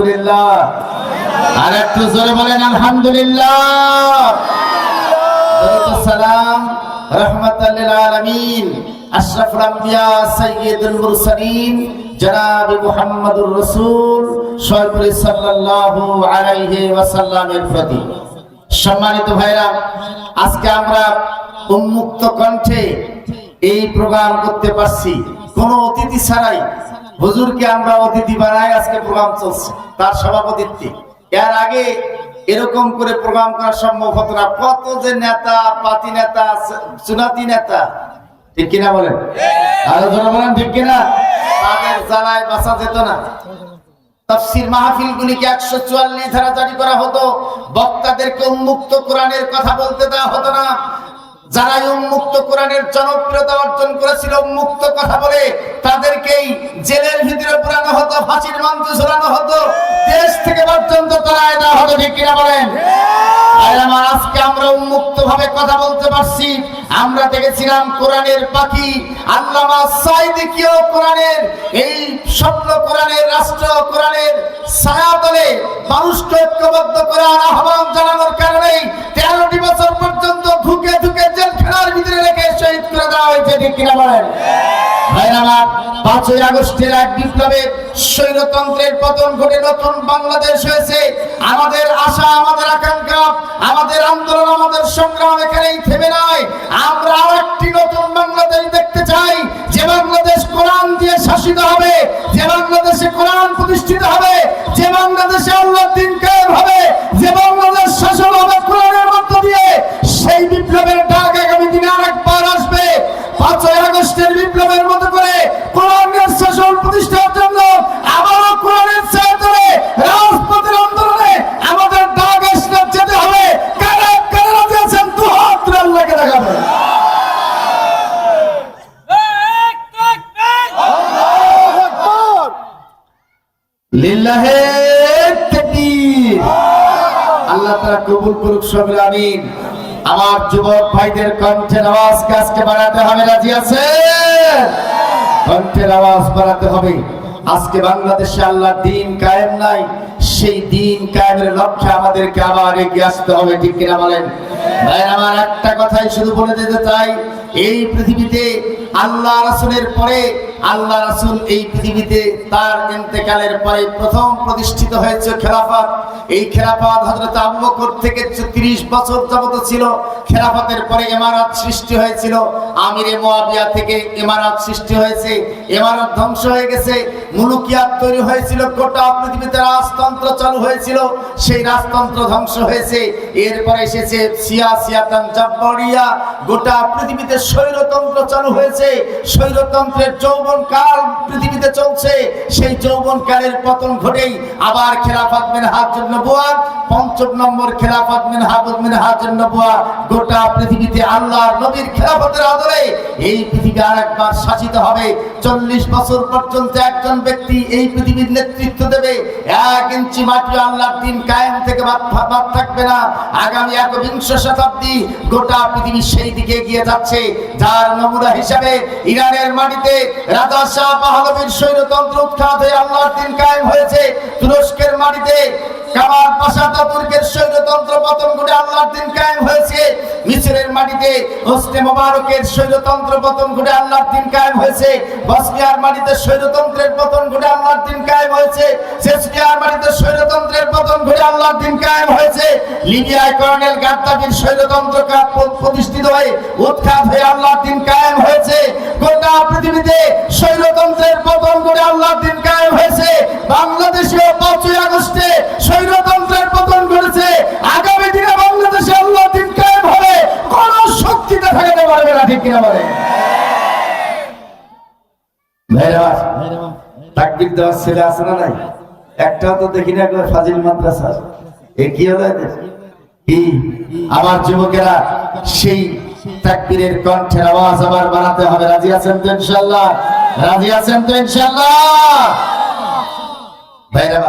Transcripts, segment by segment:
আলহামদুলিল্লাহ। আর একটু জোরে বলেন আলহামদুলিল্লাহ। সালাম রাহমাতাল লিল আলামিন আশরাফুল আম্বিয়া সাইয়্যিদুল মুরসালিন জনাব মুহাম্মদুর রাসূল সাল্লাল্লাহু আলাইহি ওয়াসাল্লামের প্রতি। সম্মানিত ভাইরা, আজকে আমরা উন্মুক্ত কণ্ঠে এই প্রোগ্রাম করতে পারছি, কোনো অতিথি ছাড়াই। হুজুরকে আমরা অতিথি বানাই, আজকে প্রোগ্রাম চলছে তার সভাপতিত্বে। এর আগে এরকম করে প্রোগ্রাম করা সম্ভব হতো না। কত যে নেতা, পাতি নেতা, সুনাতি নেতা, ঠিক কিনা বলেন? আরো যারা বলেন ঠিক কিনা? তাদের জ্বালায় বাঁচা যেত না। তাফসীর মাহফিলগুলিকে 144 ধারা জারি করা হতো, বক্তাদেরকে উন্মুক্ত কোরআনের কথা বলতে দেওয়া হতো না। যারা উন্মুক্ত কোরআনের জনপ্রিয়তা অর্জন করেছিল উন্মুক্ত কথা বলে, তাদেরকেই জেলের ভিতরে পুরানো হতো, ফাঁসির মঞ্চে ঝোলানো হতো, দেশ থেকে পর্যন্ত তাড়ায় দেওয়া হতো, ঠিক কিনা বলেন? আজকে আমরা উন্মুক্ত ভাবে কথা বলতে পারছি। আমরা দেখেছিলাম কোরআনের পাখি আল্লামা সাঈদীকেও কোরআনের এই স্বপ্ন, কোরআনের রাষ্ট্র, কোরআনের ছায়াতলে মানুষকে ঐক্যবদ্ধ করার আহ্বান জানানোর কারণে 13টি বছর পর্যন্ত ধুকে ধুকে জেলখানার ভিতরে রেখে শহীদ করে দেওয়া হয়েছে, ঠিক কিনা বলেন? ভাইরা, 5ই আগস্টের এক বিপ্লবে স্বৈরতন্ত্রের পতন ঘটে নতুন বাংলাদেশ হয়েছে। আমাদের আশা, আমাদের আকাঙ্ক্ষা, আমাদের আন্দোলন, আমাদের সংগ্রাম এখানেই থেমে নাই। আমরা আরেকটি নতুন বাংলাদেশ দেখতে চাই, যে বাংলাদেশ কোরআন দিয়ে শাসিত হবে, যে বাংলাদেশে কোরআন প্রতিষ্ঠিত হবে, যে বাংলাদেশে আল্লাহর দ্বীন কায়েম হবে, যে বাংলাদেশ শাসন হবে কোরআনের মধ্য দিয়ে। সেই বিপ্লবের ডাক আগামী দিনে আরেকবার আসবে। 5ই আগস্টের বিপ্লবের মতো করে কোরআনের শাসন প্রতিষ্ঠার জন্য আবারও কোরআনের ছায়াতলে রাজপথের আন্দোলনে আমাদের ডাক আসলে যেতে হবে। কারা কারা রাজি আছেন? দুহাত তুলে আল্লাহকে দেখাবেন। আল্লাহু আকবার, লিল্লাহি তাকবীর। আল্লাহ তাআলা কবুল করুক, সবাই আমিন। আমার যুবক ভাইদের কণ্ঠের আওয়াজকে আজকে বাড়াতে হবে, রাজি আছে? কণ্ঠের আওয়াজ বাড়াতে হবে। আজকে বাংলাদেশে আল্লাহর দ্বীন কায়েম নাই, সেই দ্বীন কায়েমের লক্ষ্যে আমাদেরকে আবার এগিয়ে আসতে হবে, ঠিক কিনা বলেন? ভাই, আমার একটা কথাই শুধু বলে দিতে চাই, এই পৃথিবীতে আল্লাহ রাসূলের পরে, আল্লাহ রাসূল এই পৃথিবীতে তার ইন্তেকালের পরে প্রথম প্রতিষ্ঠিত হয়েছে খেলাফত। এই খেলাফত হযরত আবু বকর থেকে 30 বছর যাবত ছিল। খেলাফতের পরে ইমারত সৃষ্টি হয়েছিল, আমিরে মুয়াবিয়া থেকে ইমারত সৃষ্টি হয়েছে। ইমারত ধ্বংস হয়ে গেছে, মুলুকিয়াত তৈরি হয়েছিল, গোটা পৃথিবীতে রাজতন্ত্র চালু হয়েছিল, সেই রাজতন্ত্র ধ্বংস হয়েছে। এরপরে এসেছে সিয়াসিয়াতান জাব্বারিয়া, গোটা পৃথিবীতে স্বৈরতন্ত্র চালু হয়েছে। স্বৈরতন্ত্রের যৌবন কাল পৃথিবীতে চলছে। সেই যৌবন কালের পতন ঘটেই আবার খেলাফত মিনহাজুন নবুওয়াত, 5ম নম্বর খেলাফত মিনহাজুন নবুওয়াত। গোটা পৃথিবীতে আল্লাহর নবীর খেলাফতের আদলে এই পৃথিবী আরেকবার শাসিত হবে। 40 বছর পর্যন্ত একজন ব্যক্তি এই পৃথিবীর নেতৃত্ব দেবে। 1 ইঞ্চি মাটি আল্লাহর দ্বীন কায়েম থেকে বাদ থাকবে না। আগামী 21 শতাব্দী গোটা পৃথিবী সেই দিকে এগিয়ে যাচ্ছে, যার নমুনা হিসাবে ইরানের মাটিতে রাজা শাহ পাহলভীর স্বৈরতন্ত্র উৎখাত হয়ে আল্লাহর দ্বীন কায়েম হয়েছে। তুরস্কের মাটিতে কামাল পাশা আতাতুর্কের স্বৈরতন্ত্র পতন ঘটে আল্লাহর দ্বীন কায়েম হয়েছে। মিসরের মাটিতে হোসনে মোবারকের স্বৈরতন্ত্র পতন ঘটে আল্লাহর দ্বীন কায়েম হয়েছে। বসনিয়ার মাটিতে স্বৈরতন্ত্রের পতন ঘটে আল্লাহর দ্বীন কায়েম হয়েছে। চেচনিয়ার মাটিতে স্বৈরতন্ত্রের পতন ঘটে আল্লাহর দ্বীন কায়েম হয়েছে। লিবিয়ায় কর্নেল গাদ্দাফির স্বৈরতন্ত্র প্রতিষ্ঠিত হয়ে উৎখাত হয়ে আল্লাহর দ্বীন কায়েম হয়েছে। গোটা পৃথিবীতে স্বৈরতন্ত্রের পতন ঘটে আল্লাহর দ্বীন কায়েম হয়েছে। বাংলাদেশে 5ই আগস্টে স্বৈরতন্ত্রের পতন ঘটেছে। আগামী দিনে বাংলাদেশে আল্লাহর দ্বীন কায়েম হবে, কোন শক্তি দেখাতে পারবে না, ঠিক কিনা বলে? ভাইরা, তাকবীর দেওয়ার ছেলে আছে না নাই? একটাও তো দেখি না, একবার ফাজিল মাদ্রাসা। এ কি হলো এদের? কি আমার যুবকেরা সেই তাকবীরের কণ্ঠের আওয়াজ আবার বাড়াতে হবে, রাজি আছেন তো ইনশাআল্লাহ? রাজি আছেন তো ইনশাআল্লাহ? ভাইরা,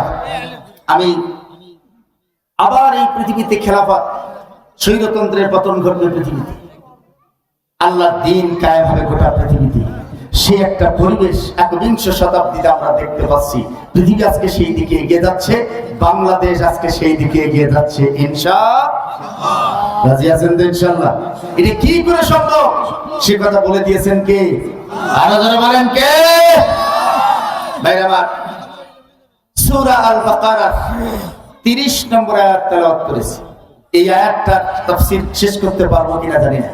আমি আবার এই পৃথিবীতে খেলাফত, স্বৈরতন্ত্রের পতন ঘটবে পৃথিবীতে, আল্লাহর দ্বীন কায়েম হবে গোটা পৃথিবীতে। সে একটা পরিবেশ 21শ শতাব্দীতে আমরা দেখতে পাচ্ছি। পৃথিবী আজকে সেই দিকে এগিয়ে যাচ্ছে, বাংলাদেশ আজকে সেই দিকে এগিয়ে যাচ্ছে ইনশাআল্লাহ। রাজি আছেন তো ইনশাআল্লাহ? এটা কি করে সম্ভব সে কথা বলে দিয়েছেন কে? আরো যারা বলেন কে? ভাইরা আমার, সূরা আল বাকারা 30 নম্বর আয়াত তেলাওয়াত করেছি। এই আয়াতটা তাফসীর শেষ করতে পারবো কিনা জানি না।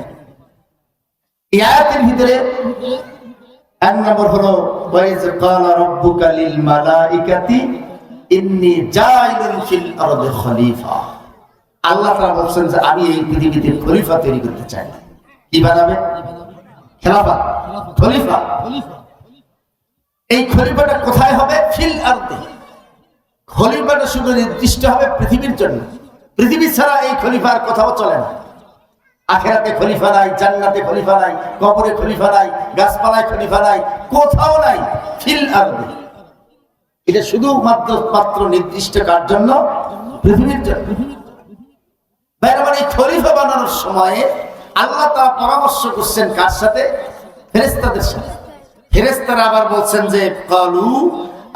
এই আয়াতের ভিতরে এক নম্বর হলো ওয়াইজ ক্বালা রাব্বুকা লিল মালাইকাতি ইন্নী জাইলুন ফিল আরদি খলিফা। আল্লাহ তাআলা বলেন যে আমি এই পৃথিবীতে খলিফা তৈরি করতে চাই। কি বানাবে? খেলাফত, খলিফা। এই খলিফাটা কোথায় হবে? ফিল আরদি। খলিফাটা শুধু নির্দিষ্ট হবে পৃথিবীর জন্য, পৃথিবী ছাড়া এই খলিফার কোথাও চলে না। আখিরাতে খলিফা নাই, জান্নাতে খলিফা নাই, কবরে খলিফা নাই, গাছপালায় খলিফা নাই, কোথাও নাই। ফিল আরদি, এটা শুধুমাত্র নির্দিষ্ট কার জন্য? পৃথিবীর জন্য। এই খলিফা বানানোর সময়ে আল্লাহ তাআলা পরামর্শ করছেন কার সাথে? ফেরেশতাদের সাথে। ফেরেশতারা আবার বলছেন যে ক্বালু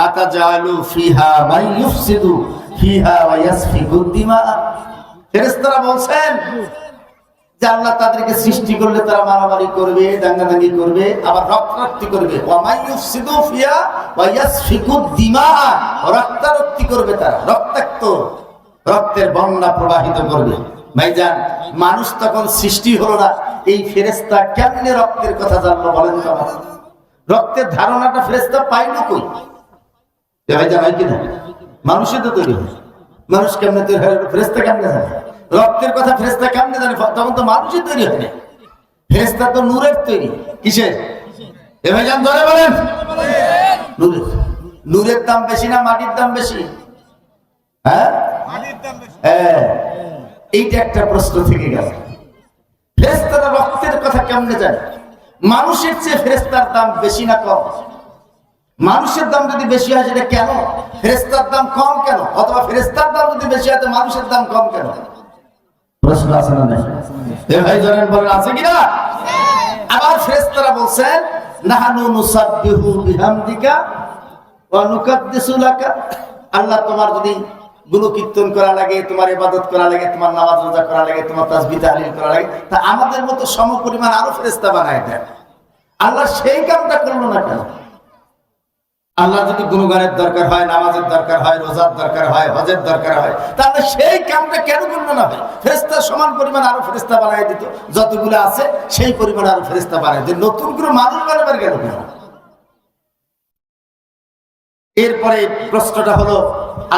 আতাজালু ফিহা মান ইউফসিদু ফিহা ওয়া ইয়াসফিকু দিমা। ফেরেশতারা বলছেন যে আল্লাহ তাদেরকে সৃষ্টি করলে তারা মারামারি করবে, দাঙ্গাদাঙ্গি করবে, আবার রক্তারক্তি করবে। ওয়া মান ইউফসিদু ফিহা ওয়া ইয়াসফিকু দিমা, রক্তারক্তি করবে, তারা রক্তাক্ত রক্তের বন্যা প্রবাহিত করবে। ভাইজান, মানুষ তখন সৃষ্টি হলো না, এই ফেরেশতা কেমনে রক্তের কথা জানলো বলেন তো? রক্তের ধারণাটা ফেরেশতা পাইলো কই? ভাইজান, হয় কিনা? মানুষের তো তৈরি হয়। মানুষ কেমনে তৈরি হয়? ফেরেশতা কেমনে জানে? রক্তের কথা ফেরেশতা কেমনে জানে? তখন তো মানুষই তৈরি হয় না। ফেরেশতা তো নূরের তৈরি। কিসের? ভাইজান ধরে বলেন। নূরের। নূরের দাম বেশি না মাটির দাম বেশি? হ্যাঁ, এইটা একটা প্রশ্ন থেকে গেল। ফেরেশতারা রক্তের কথা কেমনে জানে? মানুষের চেয়ে ফেরেশতার দাম বেশি না কম? মানুষের দাম যদি বেশি হয় সেটা কেন? ফেরেশতার দাম কম কেন? অথবা ফেরেশতার দাম যদি বেশি হয় মানুষের দাম কম কেন? প্রশ্ন আছে না? ভাই জানেন বলেন, আছে কিনা? আবার ফেরেশতারা বলছেন নাহানু নুসাব্বিহু বিহামদিকা ওয়া নুকাদ্দিসু লাকা। আল্লাহ, তোমার যদি গুণকীর্তন করা লাগে, তোমার ইবাদত করা লাগে, তোমার নামাজ রোজা করা লাগে, তোমার তাসবিহ তাহলিল করা লাগে, তা আমাদের মতো সমপরিমাণ আরো ফেরেশতা বানায় দেন। আল্লাহ সেই কামটা করলো না কেন? আল্লাহ যদি গুণগানের দরকার হয়, নামাজের দরকার হয়, রোজার দরকার হয়, হজের দরকার হয়, তাহলে সেই কামটা কেন করলো না? ফেরেশতা সমান পরিমাণ আরো ফেরেশতা বানায় দিত। যতগুলো আছে সেই পরিমাণ আরো ফেরেশতা বানায় দিত। নতুন করে মানুষ বানাবার গেল কেন? এরপরে প্রশ্নটা হলো,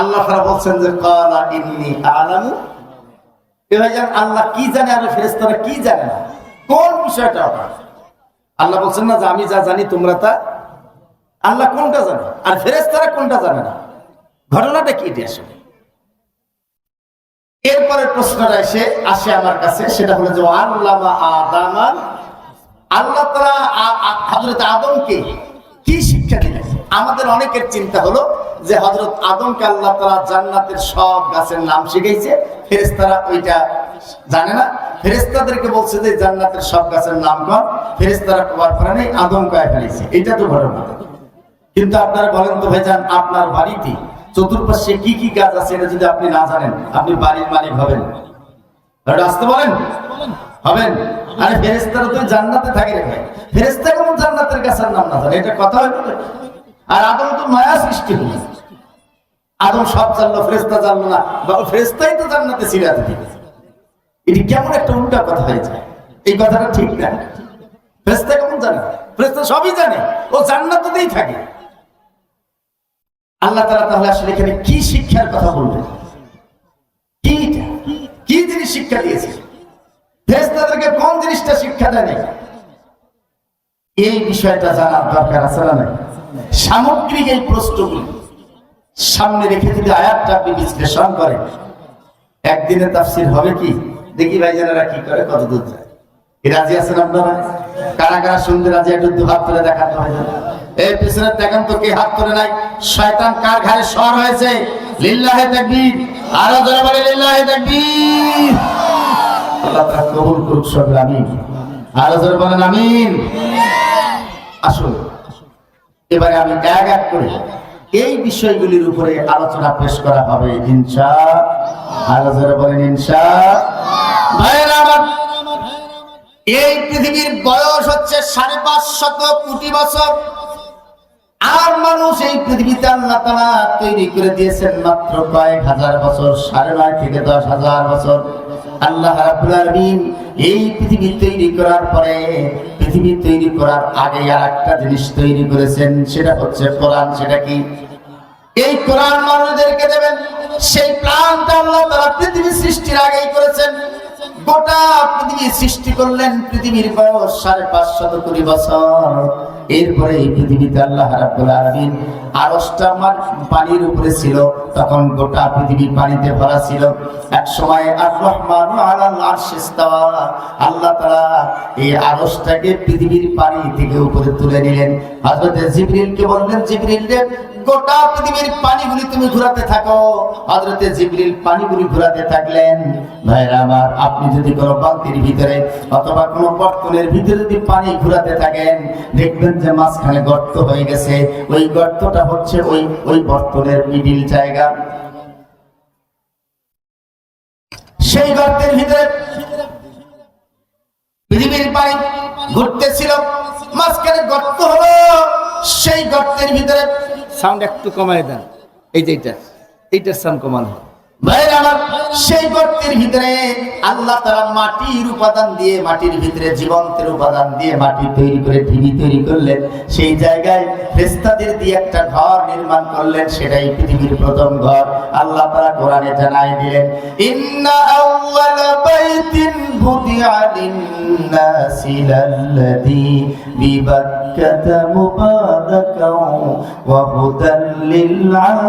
আল্লাহ তাআলা বলছেন যে ক্বালা ইন্নী আ'লামু। ভাইজান, আল্লাহ কি জানে আর ফেরেশতারা কি জানে না? কোন বিষয়টা? আল্লাহ বলছেন না যে আমি যা জানি তোমরা তা? আল্লাহ কোনটা জানে আর ফেরেশতারা কোনটা জানে না? ঘটনাটা কি এটা আসলে? এরপরে প্রশ্নটা আসে আমার কাছে, সেটা হলো যে আল্লামা আদামা, আল্লাহ তাআলা হযরত আদমকে কি শিক্ষা দিলেন? আমাদের অনেকের চিন্তা হলো যে হযরত আদমকে আল্লাহ তাআলা জান্নাতের সব গাছের নাম শিখাইছে, ফেরেশতারা ওইটা জানে না। ফেরেশতাদেরকে বলছে যে জান্নাতের সব গাছের নাম কর, ফেরেশতারা কবার করে নাই, আদম কয়ে ফেলেছে। এটা তো ঘটনা। কিন্তু আপনারা বলেন তো ভাইজান, আপনার বাড়িতে চতুর্পাশে কি কি গাছ আছে এটা যদি আপনি না জানেন, আপনি বাড়ির মালিক হবেন? আসতে বলেন, হবেন? আরে ফেরেশতারা তো জান্নাতে থাকে রে ভাই, ফেরেশতা কেমন জান্নাতের গাছের নাম না জানে? এটা কথা হয়? আর আদম তো মায়া সৃষ্টি হল, আদম সব জানলো, ফেরেশতা জানলো না, বা ফেরেশতাই তো জান্নাতে ছিল এতদিন। এটি কেমন একটা উল্টা কথা হয়ে যায়? এই কথাটা ঠিক না। ফেরেশতা কেমন জানে? ফেরেশতা সবই জানে, ও জান্নাতেই থাকে। আল্লাহ তাআলা তাহলে আসলে এখানে কি শিক্ষার কথা বলবেন? কি জিনিস শিক্ষা দিয়েছে? ফেরেশতাদেরকে কোন জিনিসটা শিক্ষা দেয় নাই? এই বিষয়টা জানার দরকার আছে না? সামগ্রিক এই প্রশ্নগুলি সামনে রেখে যদি আয়াতটা আপনি বিশ্লেষণ করেন, একদিনে তাফসীর হবে কি? দেখি ভাইজানেরা কি করে, কত দূর যায়। রাজি আছেন আপনারা? কারা কারা শুনতে রাজি? একটু দু হাত তুলে দেখাতে হয়। এই পিছনে দেখেন তো কে হাত তুলে নাই? শয়তান কার ঘাড়ে সর হয়েছে? লিল্লাহি তাকবীর। আরো জোরে বলে লিল্লাহি তাকবীর। আল্লাহ তাআলা কবুল করুক সব। আমিন। আরো জোরে বলেন আমিন। আসুন এবারে আমি এক এক করে এই বিষয়গুলির উপরে আলোচনা পেশ করা হবে ইনশাআল্লাহ। বলেন ইনশাআল্লাহ। এই পৃথিবীর বয়স হচ্ছে 550 কোটি বছর, আর মানুষ এই পৃথিবীতে আল্লাহ তাআলা তৈরি করে দিয়েছেন মাত্র কয়েক হাজার বছর, 9.5 থেকে 10,000 বছর। আল্লাহ রাব্বুল আলামিন এই পৃথিবী তৈরি করার পরে, পৃথিবী তৈরি করার আগে আর একটা জিনিস তৈরি করেছেন, সেটা হচ্ছে কোরআন। সেটা কি? এই কোরআন মানুষদেরকে দেবেন। সেই প্ল্যানটা আল্লাহ তাআলা পৃথিবী সৃষ্টির আগেই করেছেন। গোটা পৃথিবী সৃষ্টি করলেন, পৃথিবীর বয়স 550 কোটি বছর। এরপরে এই পৃথিবীতে আল্লাহ রাব্বুল আলামিন আরশটা পানির উপরে ছিল, তখন গোটা পৃথিবী পানিতে ভরা ছিল। এক সময় আর রহমানু আলাল আরশি ইস্তাওয়া, আল্লাহ তাআলা এই আরশটাকে পৃথিবীর পানি থেকে উপরে তুলে নিলেন। হযরত জিবরিলকে বললেন, জিবরিল রে, গোটা পৃথিবীর পানিগুলি তুমি ঘোরাতে থাকো। হযরত জিবরিল পানিগুলি ঘোরাতে থাকলেন। ভাইরা আমার, আপনি যদি কোনো বালতির ভিতরে অথবা কোনো বর্তনের ভিতরে যদি পানি ঘোরাতে থাকেন, দেখবেন যে মাঝখানে গর্ত হয়ে গেছে। ওই গর্তটা হচ্ছে ওই বর্তনের মিডিল জায়গা। সেই গর্তের ভিতরে পৃথিবীর পানি ঘুরতেছিল, মাঝখানে গর্ত হলো। সেই গর্তের ভিতরে সাউন্ড একটু কমায় দেন, এই যে এইটার সাউন্ড কমানো। ভাইরা আমার, সেই গর্তের ভিতরে আল্লাহ তাআলা মাটির উপাদান দিয়ে, মাটির ভিতরে জীবন্তের উপাদান দিয়ে মাটি তৈরি করে ঢিবি তৈরি করলেন। সেই জায়গায় ফেরেশতাদের দিয়ে একটা ঘর নির্মাণ করলেন, সেটাই পৃথিবীর প্রথম ঘর। আল্লাহ তাআলা কোরআনে জানায় দিলেন, ইন্না আউওয়ালা বাইতিন বুদিআ লিন-নাসি লাল্লাযী বিবাক্কাতা মুবারাকাও ওয়া হুদাল লিল-আলামিন।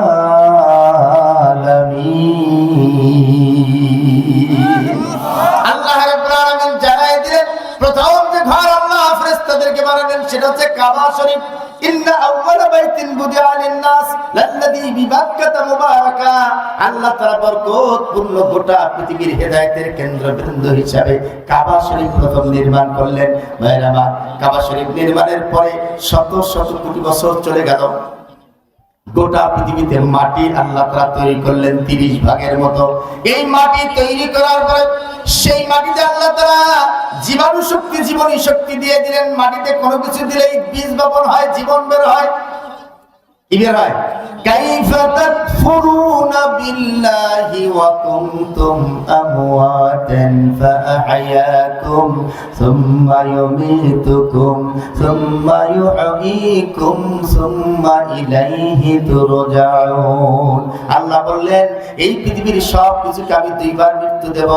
আল্লাহ রাব্বুল আলামিন জানায় দিলেন, প্রথম যে ঘর আল্লাহ ফেরেশতাদেরকে বানালেন সেটা হচ্ছে কাবা শরীফ। ইন্না আউওয়ালা বাইতিন বুদিআ লিন-নাস লাল্লাযী বিবাক্কাতা মুবারাকা। আল্লাহ তাআলা বরকতপূর্ণ গোটা পৃথিবীর হেদায়েতের কেন্দ্রবিন্দু হিসাবে কাবা শরীফ প্রথম নির্মাণ করলেন। ভাইরা আমার, কাবা শরীফ নির্মাণের পরে শত শত কোটি বছর চলে গেল। গোটা পৃথিবীতে মাটি আল্লাহ তাআলা তৈরি করলেন 30 ভাগের মতো। এই মাটি তৈরি করার পরে সেই মাটিতে আল্লাহ তাআলা জীবাণু শক্তি, জীবনী শক্তি দিয়ে দিলেন। মাটিতে কোনো কিছু দিলেই বীজ বপন হয়, জীবন বের হয়। কি বের হয়? কাইফা তাকফুরুনা বিল্লাহি ওয়া কুনতুম আমওয়াতান ফাআহইয়াকুম সুম্মা ইউমীতুকুম সুম্মা ইউহয়ীকুম সুম্মা ইলাইহি তুরজাউন। আল্লাহ বললেন, এই পৃথিবীর সব কিছুকে আমি দুইবার মৃত্যু দেব,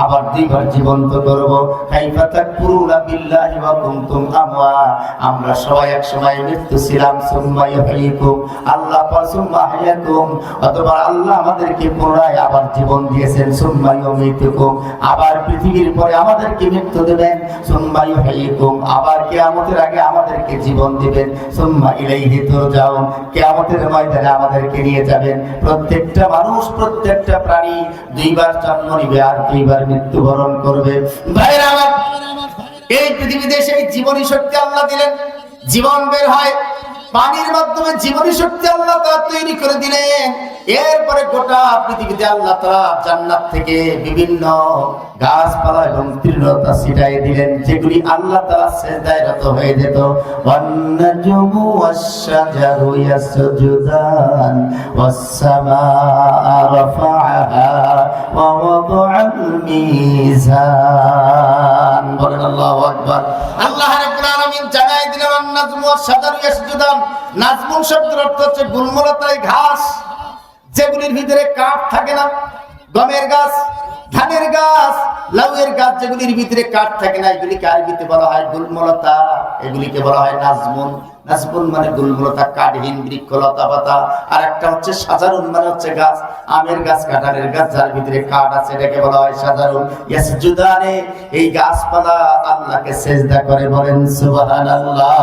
আবার দুইবার জীবন্ত করব। কাইফা তাকফুরুনা বিল্লাহি ওয়া কুনতুম আমওয়াত, আমরা সবাই এক সময় মৃত্যু ছিলাম। সুম্মা ইউহয়ীকুম, আল্লাহ সুম্মা আহইয়াকুম, অথবা আল্লাহ আমাদেরকে পুনরায় আবার জীবন দিয়েছেন। সুম্মা ইউমীতুকুম, আবার পৃথিবীর পরে আমাদেরকে মৃত্যু দেবেন। সুম্মা ইউহয়ীকুম, আবার কিয়ামতের আগে আমাদেরকে জীবন দিবেন। সুম্মা ইলাইহি তুরজাউন, কিয়ামতের ময়দানে আমাদেরকে নিয়ে যাবেন। প্রত্যেকটা মানুষ, প্রত্যেকটা প্রাণী দুইবার জন্ম নিবে আর দুইবার মৃত্যুবরণ করবে। ভাইরা আমার, এই পৃথিবীতে সেই জীবনী শক্তি আল্লাহ দিলেন, জীবন বের হয়। পানির মাধ্যমে জীবনী শক্তি আল্লাহ তাআলা তৈরি করে দিলেন। এরপরে গোটা পৃথিবীতে আল্লাহ তাআলা জান্নাত থেকে বিভিন্ন গাছপালা এবং তৃণলতা ছিটাই দিলেন, যেগুলি আল্লাহ তাআলা সিজদায় রত হয়ে যেত। ওয়ান-নাজমু ওয়াশ-শাজারু ইয়াসজুদান ওয়াস-সামাআ রাফা'আহা ওয়া ওয়াদা'আল মিজান। বলেন আল্লাহু আকবার। আল্লাহ রাব্বুল আলামিন জানায় দিলেন, ওয়ান-নাজমু ওয়াশ-শাজারু ইয়াসজুদান। নাজমুন শব্দের অর্থ হচ্ছে গুলমলতায় ঘাস, যেগুলির ভিতরে কাঠ থাকে না। গমের গাছ, ধানের গাছ, লাউয়ের গাছ, যেগুলির ভিতরে কাঠ থাকে না, এগুলিকে আরবিতে বলা হয় গুলমলতা, এগুলিকে বলা হয় নাজমুন। নাজমুন মানে গুলমলতা, কাঠহীন বৃক্ষ, লতা পাতা। আর একটা হচ্ছে সাজারুন, মানে হচ্ছে গাছ, আমের গাছ, কাঁঠালের গাছ, যার ভিতরে কাঠ আছে, এটাকে বলা হয় সাজারুন। ইয়াসজুদানে, এই গাছপালা আল্লাহকে সিজদা করে। বলেন সুবহানাল্লাহ।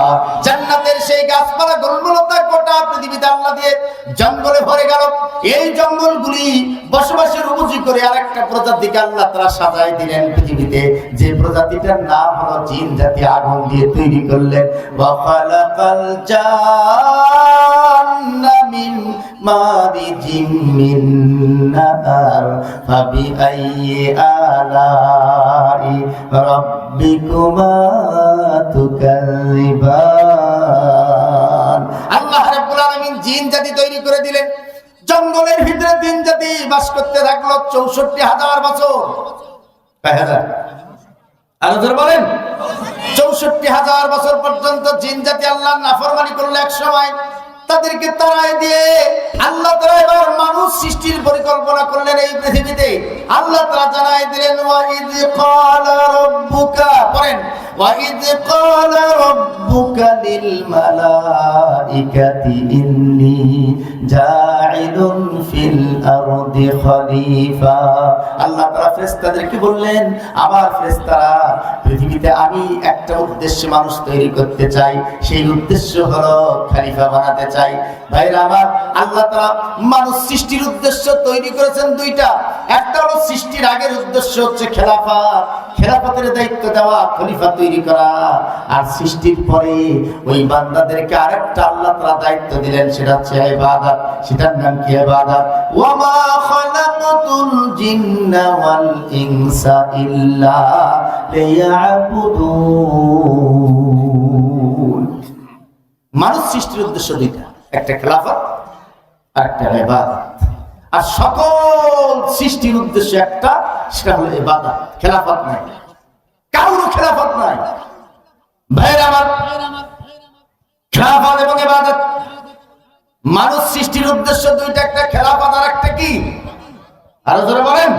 জান্নাতের সেই গাছপালা, গুলমলতা গোটা পৃথিবীতে আল্লাহ দিয়ে জঙ্গলে ভরে গেল। এই জঙ্গলগুলি বসবাসের উপযোগী করে আরেকটা প্রজাতি চতুর্দিকে আল্লাহ তাআলা সাজাই দিলেন পৃথিবীতে যে প্রজাতিটার নাম হলো জিন জাতি আগুন দিয়ে তৈরি করলেন ওয়া খালাকাল জান্না মিন মারিজিম মিন নার ফাবিআইয়ি আলাই রাব্বিকুমা তুকাযিবান। আল্লাহ রাব্বুল আলামিন জিন জাতি তৈরি করে দিলেন। জঙ্গলের ভিতরে জিন জাতি বাস করতে থাকলো ৬৪,০০০ বছর। কয় হাজার? আরো জোরে বলেন। ৬৪,০০০ বছর পর্যন্ত জিন জাতি আল্লাহর নাফরমানি করলো। এক সময় তাদেরকে তাড়ায় দিয়ে আল্লাহ তাআলা এবার মানুষ সৃষ্টির পরিকল্পনা করলেন এই পৃথিবীতে। আল্লাহ তাআলা জানায় দিলেন ওয়াইদ ক্বালা রাব্বুকা, পড়েন, ওয়াইদ ক্বালা রাব্বুকা লিল মালাইকাতি ইন্নী জাইলুন ফিল আরদি খলিফা। আল্লাহ তাআলা ফেরেশতাদেরকে বললেন, আমার ফেরেশতারা পৃথিবীতে আমি একটা উদ্দেশ্যে মানুষ তৈরি করতে চাই, সেই উদ্দেশ্য হলো খলিফা বানাতে চাই। ভাইরা আমার, আল্লাহ তাআলা মানুষ সৃষ্টির উদ্দেশ্য তৈরি করেছেন দুইটা। একটা হলো সৃষ্টির আগের উদ্দেশ্য হচ্ছে খেলাফত, খেলাফতের দায়িত্ব দেওয়া, খলিফা তৈরি করা। আর সৃষ্টির পরে ওই বান্দাদেরকে আরেকটা আল্লাহ তাআলা দায়িত্ব দিলেন, সেটা হচ্ছে ইবাদত। সেটার নাম কি? ইবাদত। ওয়া মা খালাকাতুল জিন্না ওয়াল ইনসা ইল্লা লিয়াবুদুন। মানুষ সৃষ্টির উদ্দেশ্য দুইটা, একটা খেলাফত আর একটা ইবাদত। আর সকল সৃষ্টির উদ্দেশ্য একটা, সেটা হলো ইবাদত। খেলাফত নাই, কারোর খেলাফত নাই। ভাইরা আমার, খেলাফত এবং ইবাদত, মানুষ সৃষ্টির উদ্দেশ্য দুইটা, একটা খেলাফত আর একটা কি? আরো জোরে বলেন।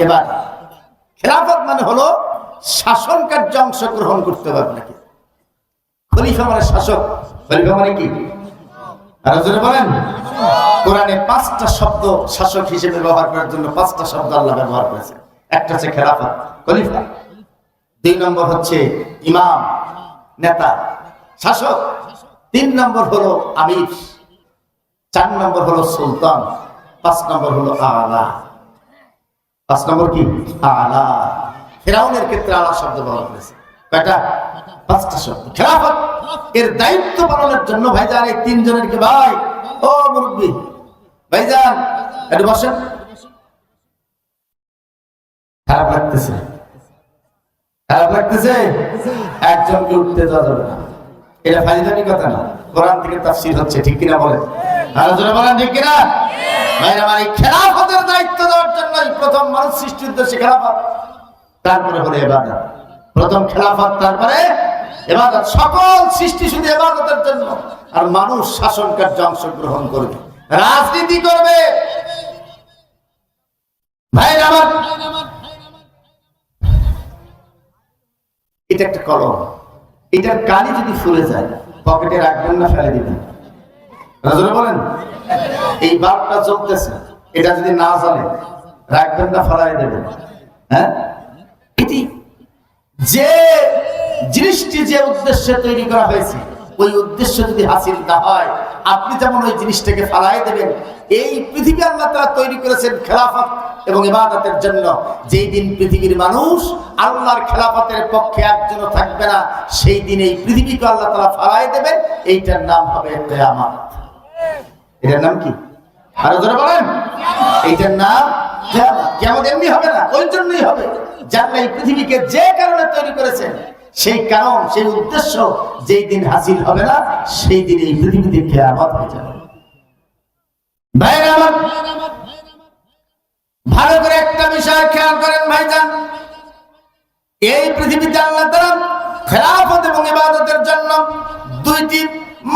ইবাদত। খেলাফত মানে হলো শাসন কার্যে অংশগ্রহণ করতে হবে আপনাকে। খলিফা মানে শাসক। খলিফা মানে কি? আরো জোরে বলেন। কোরআনে 5টা শব্দ শাসক হিসেবে ব্যবহার করার জন্য 5টা শব্দ আল্লাহ ব্যবহার করেছে। একটা হচ্ছে খেলাফত, খলিফা। 2 নম্বর হচ্ছে ইমাম, নেতা, শাসক। 3 নম্বর হলো আমির। 4 নম্বর হলো সুলতান। 5 নম্বর হলো আলা। 5 নম্বর কি? আলা। ফিরাউনের ক্ষেত্রে আলা শব্দ ব্যবহার করেছে। কয়টা? 5টা শব্দ। খেলাফত এর দায়িত্ব পালনের জন্য ভাইজান এই 3 জনের কি ভাই? ও মুরব্বি ভাইজান, একটু বসেন। খারাপ লাগতেছে? খারাপ লাগতেছে? একজনকে উঠতে দেওয়া যাবে না। এটা ফাজিলামি কথা না, কোরআন থেকে তাফসীর হচ্ছে, ঠিক কিনা বলেন? আর জোরে বলেন, ঠিক কিনা? ভাইরা আমার, এই খেলাফতের দায়িত্ব দেওয়ার জন্য প্রথম মানুষ সৃষ্টির উদ্দেশ্যে খেলাফত, তারপরে হলো ইবাদত। প্রথম খেলাফত, তারপরে ইবাদত। সকল সৃষ্টি শুধু ইবাদতের জন্য। আর মানুষ শাসন কার্যে অংশগ্রহণ করবে, রাজনীতি করবে। ভাইরা আমার, এটা একটা কলম, এটার কালি যদি ফুলে যায় পকেটে রাখবেন না, ফেলে দিবেন? বলেন। এই বাল্বটা জ্বলতেছে, এটা যদি না জ্বলে রাখবেন না, ফেলাই দেবেন? হ্যাঁ, এটি যে জিনিসটি যে উদ্দেশ্যে তৈরি করা হয়েছে, ওই উদ্দেশ্য যদি হাসিল না হয়, আপনি যেমন ওই জিনিসটাকে ফালাই দেবেন। এই পৃথিবী আল্লাহ তাআলা তৈরি করেছেন খেলাফত এবং ইবাদতের জন্য। যেই দিন পৃথিবীর মানুষ আল্লাহর খেলাফতের পক্ষে একজনও থাকবে না, সেই দিন এই পৃথিবীকে আল্লাহ তাআলা ফালাই দেবেন। এইটার নাম হবে কিয়ামত। এটার নাম কি? আরো জোরে বলেন। এইটার নাম কিয়ামত। কিয়ামত এমনি হবে না, ওই জন্যই হবে যারা এই পৃথিবীকে যে কারণে তৈরি করেছেন, সেই কারণ, সেই উদ্দেশ্য যেই দিন হাসিল হবে না, সেই দিন এই পৃথিবীতে কিয়ামত হয়ে যাবে। ভাইরা আমার, ভালো করে একটা বিষয় খেয়াল করেন ভাইজান। এই পৃথিবীতে আল্লাহ তাআলা খেলাফত এবং ইবাদতের জন্য 2টি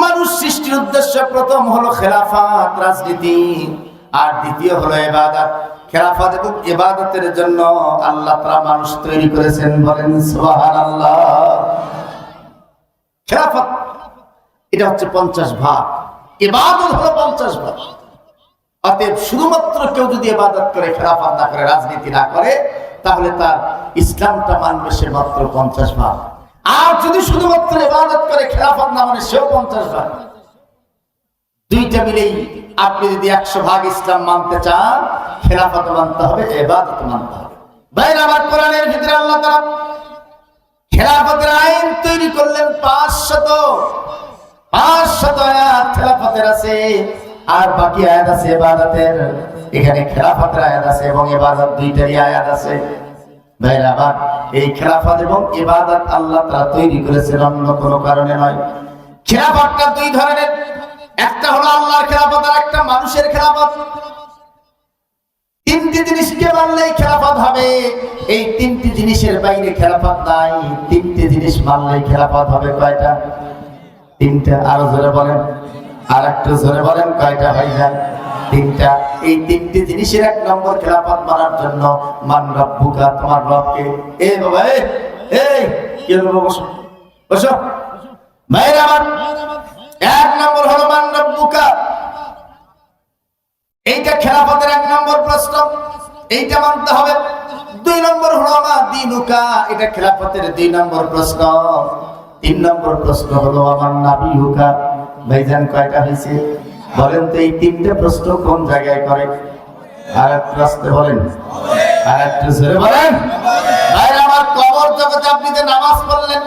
মানুষ সৃষ্টির উদ্দেশ্য। প্রথম হলো খেলাফত, রাজনীতি, আর দ্বিতীয় হলো ইবাদত। খেলাফত এবং ইবাদতের জন্য আল্লাহ তাআলা মানুষ তৈরি করেছেন, বলেন সুবহানাল্লাহ। খেলাফত এটা হচ্ছে 50 ভাগ, ইবাদত হলো 50 ভাগ। অতএব শুধুমাত্র কেউ যদি ইবাদত করে, খেলাফত না করে, রাজনীতি না করে, তাহলে তার ইসলামটা মানবে সে মাত্র 50 ভাগ। আর যদি শুধুমাত্র ইবাদত করে, খেলাফত না মানে, সেও 50 ভাগ। দুইটা মিলেই আপনি যদি 100% ইসলাম মানতে চান, খেলাফত মানতে হবে, ইবাদত মানতে হবে। ভাইরা আমার, কোরআনের ভিতরে আল্লাহ তাআলা খেলাফতের আইন তৈরি করলেন 500 আয়াত খেলাফতের আছে, আর বাকি আয়াত আছে ইবাদতের। এখানে খেলাফতের আয়াত আছে এবং ইবাদত দুইটারই আয়াত আছে। ভাইরা আমার, এই খেলাফত এবং ইবাদত আল্লাহ তাআলা তৈরি করেছেন অন্য কোনো কারণে নয়। খেলাফতটা দুই ধরনের, একটা হলো আল্লাহর খেলাফত আর একটা মানুষের খেলাফত। তিনটি জিনিসকে মানলেই খেলাফত হবে, এই তিনটি জিনিসের বাইরে খেলাফত নাই। তিনটি জিনিস মানলেই খেলাফত হবে। কয়টা? তিনটা। আরো জোরে বলেন, আর একটু জোরে বলেন, কয়টা হয়ে যায়? তিনটা। এই তিনটি জিনিসের 1 নম্বর খেলাফত মানার জন্য মান রব্বুকা, তোমার রবকে। এই বাবা, এই কি হলো? বসো বসো। ভাইরা আমার, 1 নম্বর হলো মান রব্বুকা। এইটা খেলাফতের 1 নম্বর প্রশ্ন, এইটা মানতে হবে। 2 নম্বর হলো মা দিনুকা, এটা খেলাফতের 2 নম্বর প্রশ্ন। 3 নম্বর প্রশ্ন হলো আমার নাবিয়ুকা। ভাইজান, কয়টা হয়েছে বলেন তো? এই 3টে প্রশ্ন কোন জায়গায় করে? আর এক প্রশ্ন বলেন, আর একটু জোরে বলেন। ভাইরা আমার, কবর জগতে আপনি যে নামাজ পড়লেন,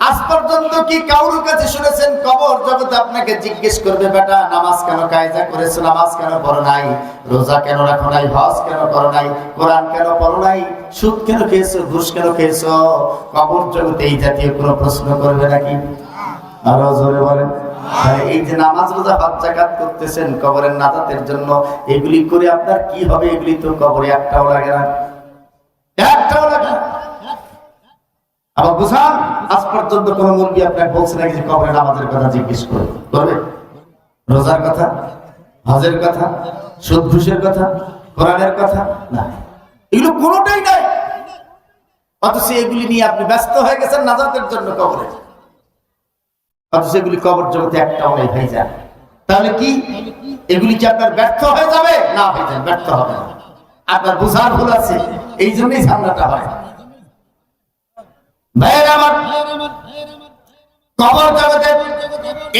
আজ পর্যন্ত কি কারোর কাছে শুনেছেন কবর জগতে আপনাকে জিজ্ঞেস করবে, বেটা নামাজ কেন কায়দা করেছো, নামাজ কেন পড়ো নাই, রোজা কেন রাখো নাই, হজ কেন করো নাই, কোরআন কেন পড়ো নাই, সুদ কেন খেয়েছো, ঘুষ কেন খেয়েছো? কবর জগতে এই জাতীয় কোনো প্রশ্ন করবে নাকি? আরো জোরে বলেন। এই যে নামাজ, রোজা, হজ, যাকাত করতেছেন কবরের নাজাতের জন্য, এগুলি করে আপনার কি হবে? এগুলি তো কবরে একটাও লাগে না, একটাও লাগে না। আবার বুঝান, আজ পর্যন্ত কোন মুরগি আপনাকে বলছে নাকি যে কবরে নামাজের কথা জিজ্ঞেস করবে, রোজার কথা, হজের কথা, সুদ ঘুষের কথা, কোরআনের কথা? না, এগুলো কোনোটাই নাই। অথচ এগুলি নিয়ে আপনি ব্যস্ত হয়ে গেছেন নাজাতের জন্য কবরে, অথচ এগুলি কবর জগতে একটাও নেই। ভাই যান, তাহলে কি এগুলি কি আপনার ব্যর্থ হয়ে যাবে? না ভাই যান, ব্যর্থ হবে না। আপনার বুঝার ভুল আছে, এই জন্যই ঝামেলাটা হয়। ভাইয়ের আমার, কবর জগতে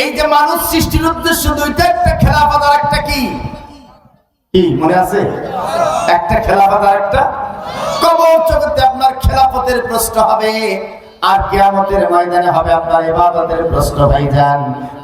এই যে মানুষ সৃষ্টির উদ্দেশ্য দুইটা, একটা খেলাফত আর একটা কি মনে আছে? একটা খেলাফত আর একটা কবর জগতে আপনার খেলাফতের প্রশ্ন হবে, আর কিয়ামতের ময়দানে হবে আপনার ইবাদতের প্রশ্ন। ভাইজান,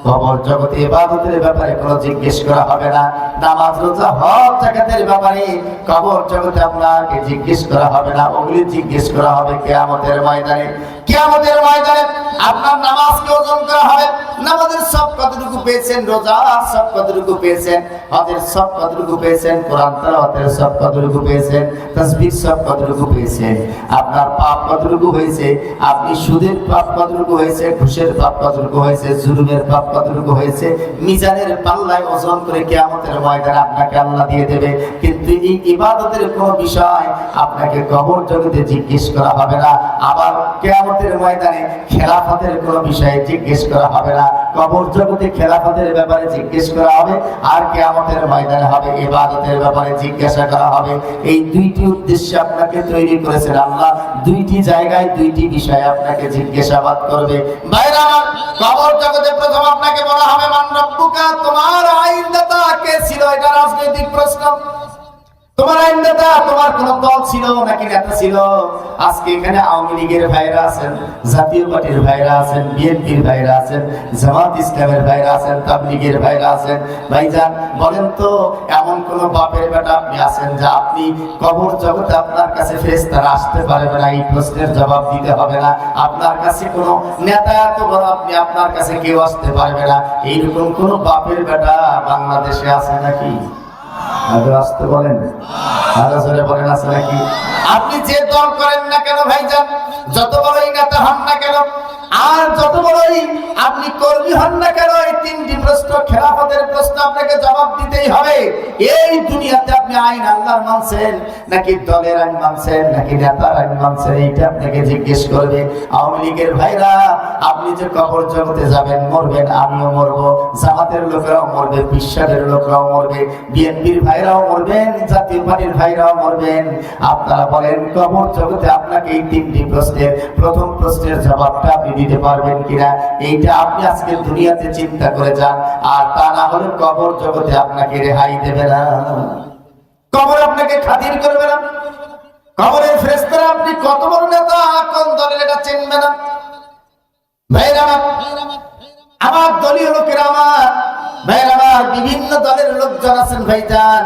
কবর জগতে ইবাদতের ব্যাপারে কোনো জিজ্ঞেস করা হবে না। নামাজ, রোজা, হজ, যাকাতের ব্যাপারে কবর জগতে আপনাকে জিজ্ঞেস করা হবে না, ওগুলি জিজ্ঞেস করা হবে কিয়ামতের ময়দানে। কিয়ামতের ময়দানে আপনার নামাজকে ওজন করা হবে, নামাজের সব কতটুকু পেয়েছেন, রোজার সব কতটুকু পেয়েছেন, হজের সব কতটুকু পেয়েছেন, কোরআন তেলাওয়াতের সব কতটুকু পেয়েছেন, তাসবিহ সব কতটুকু পেয়েছেন, আপনার পাপ কতটুকু হয়েছে, আপনি সুদের পাপ কতটুকু হয়েছে, ঘুষের পাপ কতটুকু হয়েছে, জুলুমের পাপ কতটুকু হয়েছে, মিজানের পাল্লায় ওজন করে কিয়ামতের ময়দানে আপনাকে আল্লাহ দিয়ে দেবে। কিন্তু এই ইবাদতের কোনো বিষয় আপনাকে কবর জগতে জিজ্ঞেস করা হবে না। আবার কিয়ামতের ময়দানে খেলাফতের কোনো বিষয়ে জিজ্ঞেস করা হবে না। কবর জগতে খেলাফতের ব্যাপারে জিজ্ঞেস করা হবে, আর কিয়ামতের ময়দানে হবে ইবাদতের ব্যাপারে জিজ্ঞাসা করা হবে। এই দুইটি উদ্দেশ্যে আপনাকে তৈরি করেছেন আল্লাহ। দুইটি জায়গায় দুইটি বিষয় আপনাকে জিজ্ঞাসাবাদ করবে। ভাইরা আমার, কবর জগতে প্রথম আপনাকে বলা হবে মান রব্বুকা, তোমার আইনদাতা কে ছিল? এটা রাজনৈতিক প্রশ্ন। তোমার আইনদাতা, তোমার কোন দল ছিল নাকি নেতা ছিল? আজকে এখানে আওয়ামী লীগের ভাইরা আছেন, জাতীয় পার্টির ভাইরা আছেন, বিএনপির ভাইরা আছেন, জামাত ইসলামের ভাইরা আছেন, তাবলীগের ভাইরা আছেন। ভাইজান বলেন তো, এমন কোন বাপের বেটা আপনি আছেন যে আপনি কবর জগতে আপনার কাছে ফেরেশতারা আসতে পারবে না, এই প্রশ্নের জবাব দিতে হবে না? আপনার কাছে কোন নেতা এত বড়, আপনি আপনার কাছে কেউ আসতে পারবে না, এইরকম কোন বাপের বেটা বাংলাদেশে আছে নাকি? আসতে বলেন, আরো জোরে বলেন, আছে নাকি? আপনি যে দল করেন না কেন ভাইজান, যত বড়ই নেতা হন না কেন, আর যত বড়ই আপনি কর্মী হন না কেন, এই তিনটি প্রশ্ন, খেলাফতের প্রশ্ন আপনাকে জবাব দিতে করতেই হবে। এই দুনিয়াতে আপনি আইন আল্লাহর মানছেন নাকি দলের আইন মানছেন নাকি নেতার আইন মানছেন, এইটা আপনাকে জিজ্ঞেস করবে। আওয়ামী লীগের ভাইরা, আপনি যে কবর জগতে যাবেন, মরবেন, আমিও মরবো, জামাতের লোকেরাও মরবে, বিশ্বাসের লোকরাও মরবে, বিএনপির ভাইরাও মরবেন, জাতীয় পার্টির ভাইরাও মরবেন। আপনারা বলেন কবর জগতে আপনাকে এই তিনটি প্রশ্নের প্রথম প্রশ্নের জবাবটা আপনি দিতে পারবেন কিনা, এইটা আপনি আজকে দুনিয়াতে চিন্তা করে যান। আর তা না হলে কবর জগতে আপনাকে রেহাই দেবে না, কবর আপনাকে খাতির করবে না। কবরের ফেরেশতারা আপনি কত বড় নেতা, কোন দলের, এটা চিনবে না। ভাইরা আমার দলীয় লোকেরা, আমার ভাইরা, আমার বিভিন্ন দলের লোকজন আছেন ভাইজান,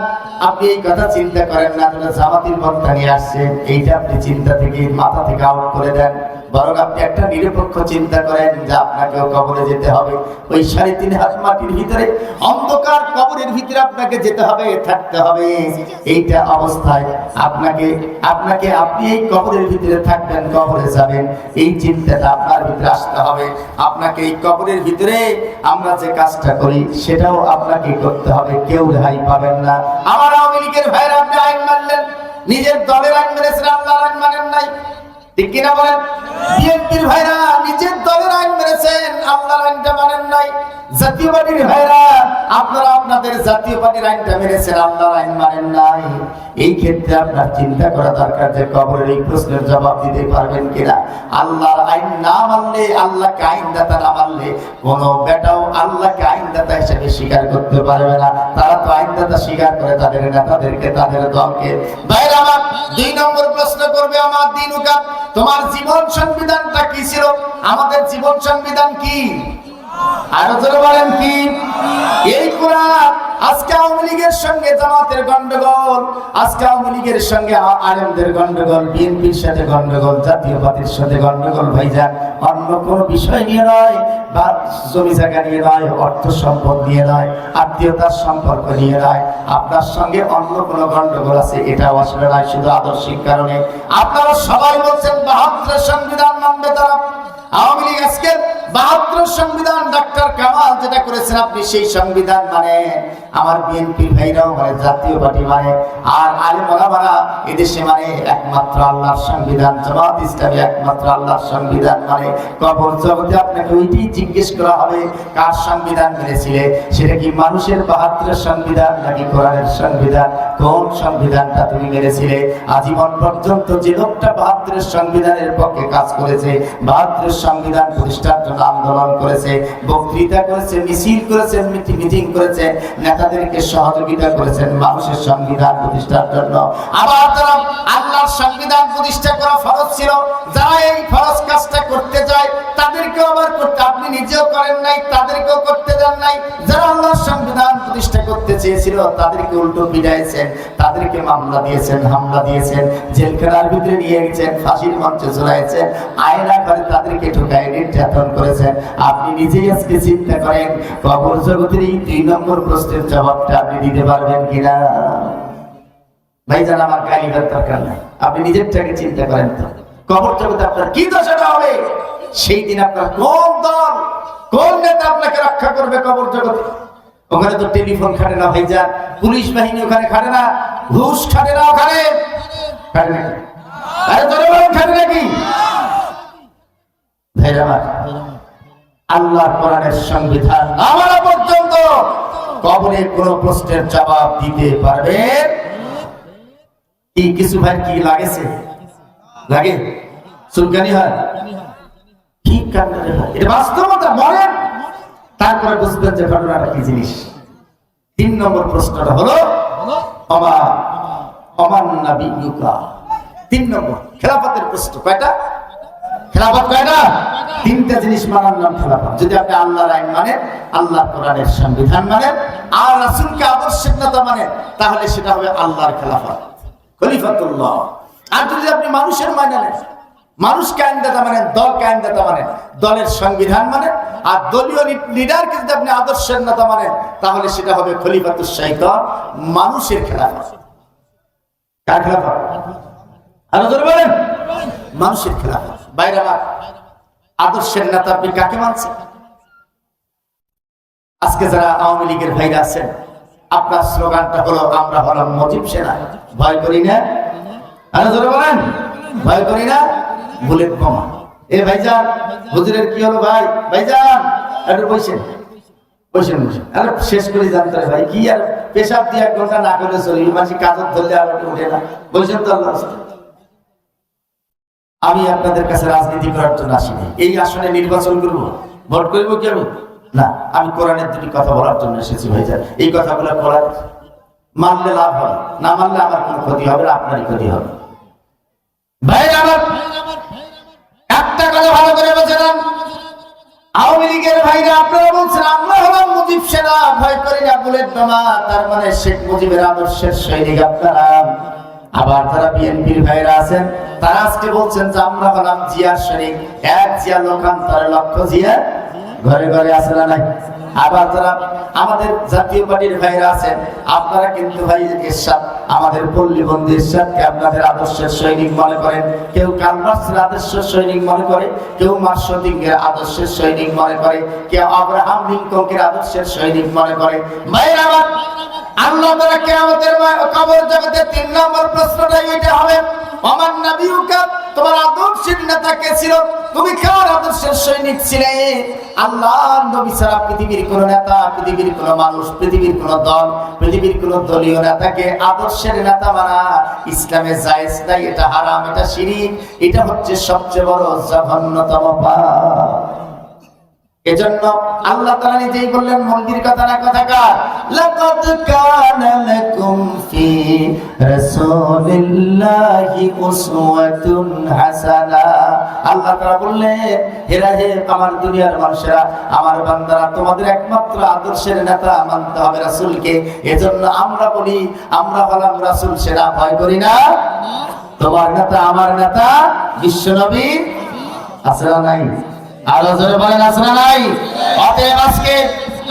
আপনি এই কথা চিন্তা করেন না জামাতির ভোটটা নিয়ে আসছেন, এইটা আপনি চিন্তা থেকে মাথা থেকে আউট করে দেন। বরং আপনি একটা নিরপেক্ষ চিন্তা করেন যে আপনাকেও কবরে যেতে হবে। ওই 3.5 হাত মাটির ভিতরে অন্ধকার কবরের ভিতরে আপনাকে যেতে হবে, থাকতে হবে। এইটা অবস্থায় আপনি এই কবরের ভিতরে থাকবেন, কবরে যাবেন, এই চিন্তাটা আপনার ভিতরে আসতে হবে। আপনাকে এই কবরের ভিতরে আমরা যে কাজটা করি সেটাও আপনাকে করতে হবে, কেউ রেহাই পাবেন না। আমার আওয়ামী লীগের ভাইরা, আপনি আইন মানলেন, নিজের দলের আইন মেনেছেন, আল্লাহর আইন মানেন নাই, ঠিক কিনা বলেন? বিএনপির ভাইরা নিজের দলের আইন মেনেছেন, আল্লাহর আইনটা মানেন নাই। জাতীয় পার্টির ভাইরা, আপনারা আপনাদের জাতীয় পার্টির আইনটা মেনেছেন, আল্লাহর আইন মানেন নাই। এই ক্ষেত্রে আপনার চিন্তা করা দরকার যে কবরের এই প্রশ্নের জবাব দিতে পারবেন কিনা। আল্লাহর আইন না মানলে, আল্লাহকে আইনদাতা না মানলে, কোন বেটাও আল্লাহকে আইনদাতা হিসেবে স্বীকার করতে পারবে না। তারা তো আইনদাতা স্বীকার করে তাদের নেতাদেরকে, তাদের দলকে। ভাইরা আমার 2 নম্বর প্রশ্ন করবে, আমার দিনুকা, তোমার জীবন সংবিধানটা কি ছিল? আমাদের জীবন সংবিধান কি? আরো জোরে বলেন কি? এই কোরআন। আজকে আওয়ামী লীগের সঙ্গে জামাতের গন্ডগোল, আজকে আওয়ামী লীগের সঙ্গে আলেমদের গন্ডগোল, বিএনপির সাথে গন্ডগোল, জাতীয় পার্টির সাথে গন্ডগোল ভাইজান, অন্য কোন বিষয় নিয়ে নয়, বা জমি জায়গা নিয়ে নয়, অর্থ সম্পদ নিয়ে নয়, আত্মীয়তার সম্পর্ক নিয়ে নয়। আপনার সঙ্গে অন্য কোন গন্ডগোল আছে, এটাও আসলে নয়, শুধু আদর্শিক কারণে। আপনারা সবাই বলছেন 72 সংবিধান মানবে তারা। আওয়ামী লীগ আজকে 72 সংবিধান, ডাক্তার কামাল যেটা করেছেন, আপনি সেই সংবিধান মানে, আমার বিএনপি ভাইরাও মানে, জাতীয় পার্টি মানে, আর আলেম ওলামারা এদেশে মানে একমাত্র আল্লাহর সংবিধান, জামাত ইসলামী একমাত্র আল্লাহর সংবিধান মানে। কবর জগতে আপনাকে ওইটাই জিজ্ঞেস করা হবে, কার সংবিধান মেনেছিলে? সেটা কি মানুষের 72 সংবিধান নাকি কোরআনের সংবিধান? কোন সংবিধানটা তুমি মেনেছিলে? আজীবন পর্যন্ত যে লোকটা 72 সংবিধানের পক্ষে কাজ করেছে, 72 সংবিধান প্রতিষ্ঠার জন্য আন্দোলন করেছে, বক্তৃতা করেছে, মিছিল করেছে, মিটিং করেছে, নেতাদেরকে সহযোগিতা করেছেন মানুষের সংবিধান প্রতিষ্ঠার জন্য। আবার যারা আল্লাহর সংবিধান প্রতিষ্ঠা করা ফরজ ছিল, যারা এই ফরজ কাজটা করতে যায় তাদেরকেও আবার করতে, আপনি নিজেও করেন নাই, তাদেরকেও করতে দেন নাই। যারা আল্লাহর সংবিধান প্রতিষ্ঠা করতে চেয়েছিল তাদেরকে উল্টো পিটাইছেন, তাদেরকে মামলা দিয়েছেন, হামলা দিয়েছেন, জেলখানার ভিতরে নিয়ে গেছেন, ফাঁসির মঞ্চে ঝুলাইছেন, আয়না করে তাদেরকে ঢুকায় নির্যাতন করেছেন। আপনি নিজেই আজকে চিন্তা করেন কবর জগতের এই 2 নম্বর প্রশ্নের জবাবটা আপনি দিতে পারবেন কিনা। ভাইজান আমার গালিবার দরকার নাই, আপনি নিজেরটাকে চিন্তা করেন তো, কবর জগতে আপনার কি দশাটা হবে? সেই দিন আপনার কোন দল, কোন নেতা আপনাকে রক্ষা করবে কবর জগতে? ওখানে তো টেলিফোন খাটে না ভাইজান, পুলিশ বাহিনী ওখানে খাটে না, ঘুষ খাটে না, ওখানে খাটে নাকি? আরে তোরে বলেন খাটে নাকি? ভাইরা আমার, আল্লাহর কোরআনের সংবিধান আমরা পর্যন্ত কবরে কোন প্রশ্নের জবাব দিতে পারবে কি? কিছু ভাই কি লাগেছে? লাগে চুলকানি হয়, কি কারণে হয়? এটা বাস্তবতা, বলেন, তারপরে বুঝবেন যে ঘটনাটা কি জিনিস। 3 নম্বর প্রশ্নটা হলো অমান নাবিয়্যুকা। 3 নম্বর খেলাফতের প্রশ্ন। কয়টা খেলাফত? কয়টা? 3টা জিনিস মানার নাম খেলাফত। যদি আপনি আল্লাহর আইন মানেন, আল্লাহর কোরআনের সংবিধান মানেন, আর রাসূলকে আদর্শের নেতা মানেন, তাহলে সেটা হবে আল্লাহর খেলাফত, খলিফাতুল্লাহ। আর যদি আপনি মানুষের মানেন, মানুষকে আইনদাতা মানেন, দলকে আইনদাতা মানেন, দলের সংবিধান মানেন, আর দলীয় লিডারকে যদি আপনি আদর্শের নেতা মানেন, তাহলে সেটা হবে খলিফাতুশ শাইতান, মানুষের খেলাফত। কার খেলাফত? আরো জোরে বলেন, মানুষের খেলাফত। বাইরে আমার আদর্শের নেতা আপনি কাকে মানছেন? আজকে যারা আওয়ামী লীগের ভাইরা আছেন, আপনার স্লোগানটা হলো আমরা হলাম মুজিব সেনা। ভয় করি না? আরে জোরে বলেন, ভয় করি না? বুলেট বোমা। এ ভাইজান, হুজুরের কি হলো ভাই? ভাইজান একটু বসেন, বসেন বসেন। আরে শেষ করে জানতে ভাই, কি আর পেশাব দিয়ে 1 ঘন্টা না করে চলি, মানুষ কাজত ধরলে আর উঠে না। বলছেন তো আল্লাহ। আমি আপনাদের কাছে রাজনীতি করার জন্য আসিনি। এই আসনে নির্বাচন করব, ভোট করব কি আমি? না, আমি কোরআনের 2টি কথা বলার জন্য এসেছি ভাইজান। এই কথাগুলো বলার, মানলে লাভ হবে, না মানলে আমার কোনো ক্ষতি হবে না, আপনারই ক্ষতি হবে। ভাই আমার একটা কথা ভালো করে বলছিলাম, আওয়ামী লীগের ভাইরা আপনারা বলছেন আমরা হলাম মুজিব সেনা, ভয় করি না, বুলেট বোমা। তার মানে শেখ মুজিবের আদর্শের সৈনিক আপনারা। আবার যারা বিএনপির ভাইরা আছেন তারা আজকে বলছেন যে আমরা হলাম জিয়ার সৈনিক। এক জিয়া লোকান্তরে লক্ষ জিয়া ঘরে ঘরে আছে না নাই? আবার যারা আমাদের জাতীয় পার্টির ভাইরা আছেন আপনারা কিন্তু ভাই এরশাদ, আমাদের পল্লীবন্দী এরশাদকে আপনাদের আদর্শের সৈনিক মনে করেন। কেউ কার্ল মার্ক্সের আদর্শের সৈনিক মনে করে, কেউ মার্কসবাদের আদর্শের সৈনিক মনে করে, কেউ আব্রাহাম লিঙ্কনের আদর্শের সৈনিক মনে করে। ভাইরা আমার, আল্লাহ তাআলা কিয়ামতের কবর জগতে 3 নম্বর প্রশ্নটাই এটা হবে, আমার নবীউকা, তোমার আদর্শের নেতা কে ছিল? তুমি কার আদর্শের সৈনিক ছিলে? আল্লাহর নবী ছাড়া পৃথিবীর কোন নেতা, পৃথিবীর কোন মানুষ, পৃথিবীর কোন দল, পৃথিবীর কোন দলীয় নেতাকে আদর্শের নেতা মানা ইসলামে জায়েজ নাই। এটা হারাম, এটা শিরক, এটা হচ্ছে সবচেয়ে বড় জঘন্যতম পাপ। এজন্য আল্লাহ তাআলা নিজেই বললেন, মন্দির কথা না কথাকার, লাকাদ কানা লাকুম ফি রাসূলিল্লাহি উসওয়াতুন হাসানা। আল্লাহ তাআলা বললেন, হেরা হে আমার দুনিয়ার মানুষেরা, আমার বান্দারা, তোমাদের একমাত্র আদর্শের নেতা মানতে হবে রাসূলকে। এজন্য আমরা বলি আমরা হলাম রাসূল সেনা, ভয় করি না। তোমার নেতা আমার নেতা বিশ্বনবী আছে না নাই? আরো জোরে বলেন আছে না নাই? অতএব আজকে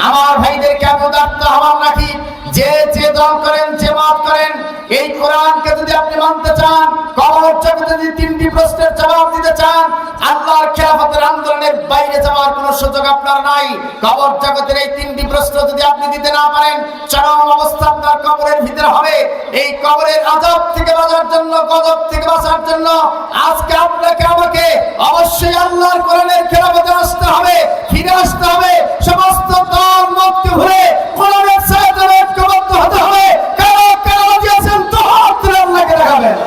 আমার ভাইদেরকে আমি উদাত্ত আহ্বান রাখি, যে যে দল করেন, যে মত করেন, এই কোরআনকে যদি আপনি মানতে চান, কবর জগতে যদি 3টি প্রশ্নের জবাব দিতে চান, আল্লাহর খেলাফতের আন্দোলনের বাইরে যাওয়ার কোনো সুযোগ আপনার নাই। কবর জগতের এই 3টি প্রশ্ন যদি আপনি দিতে না পারেন, চরম অবস্থা আপনার কবরের ভিতরে হবে। এই কবরের আযাব থেকে বাঁচার জন্য, গজব থেকে বাঁচার জন্য আজকে আপনাকে আমাকে অবশ্যই আল্লাহর কোরআনের খেলাফতে আসতে হবে, ফিরে আসতে হবে। সমস্ত দল মতকে ভুলে কোরআনের সাথে ঐক্যবদ্ধ হতে হবে। কারা কারা রাজি আছেন তো হাত তুলে আল্লাহকে দেখাবেন।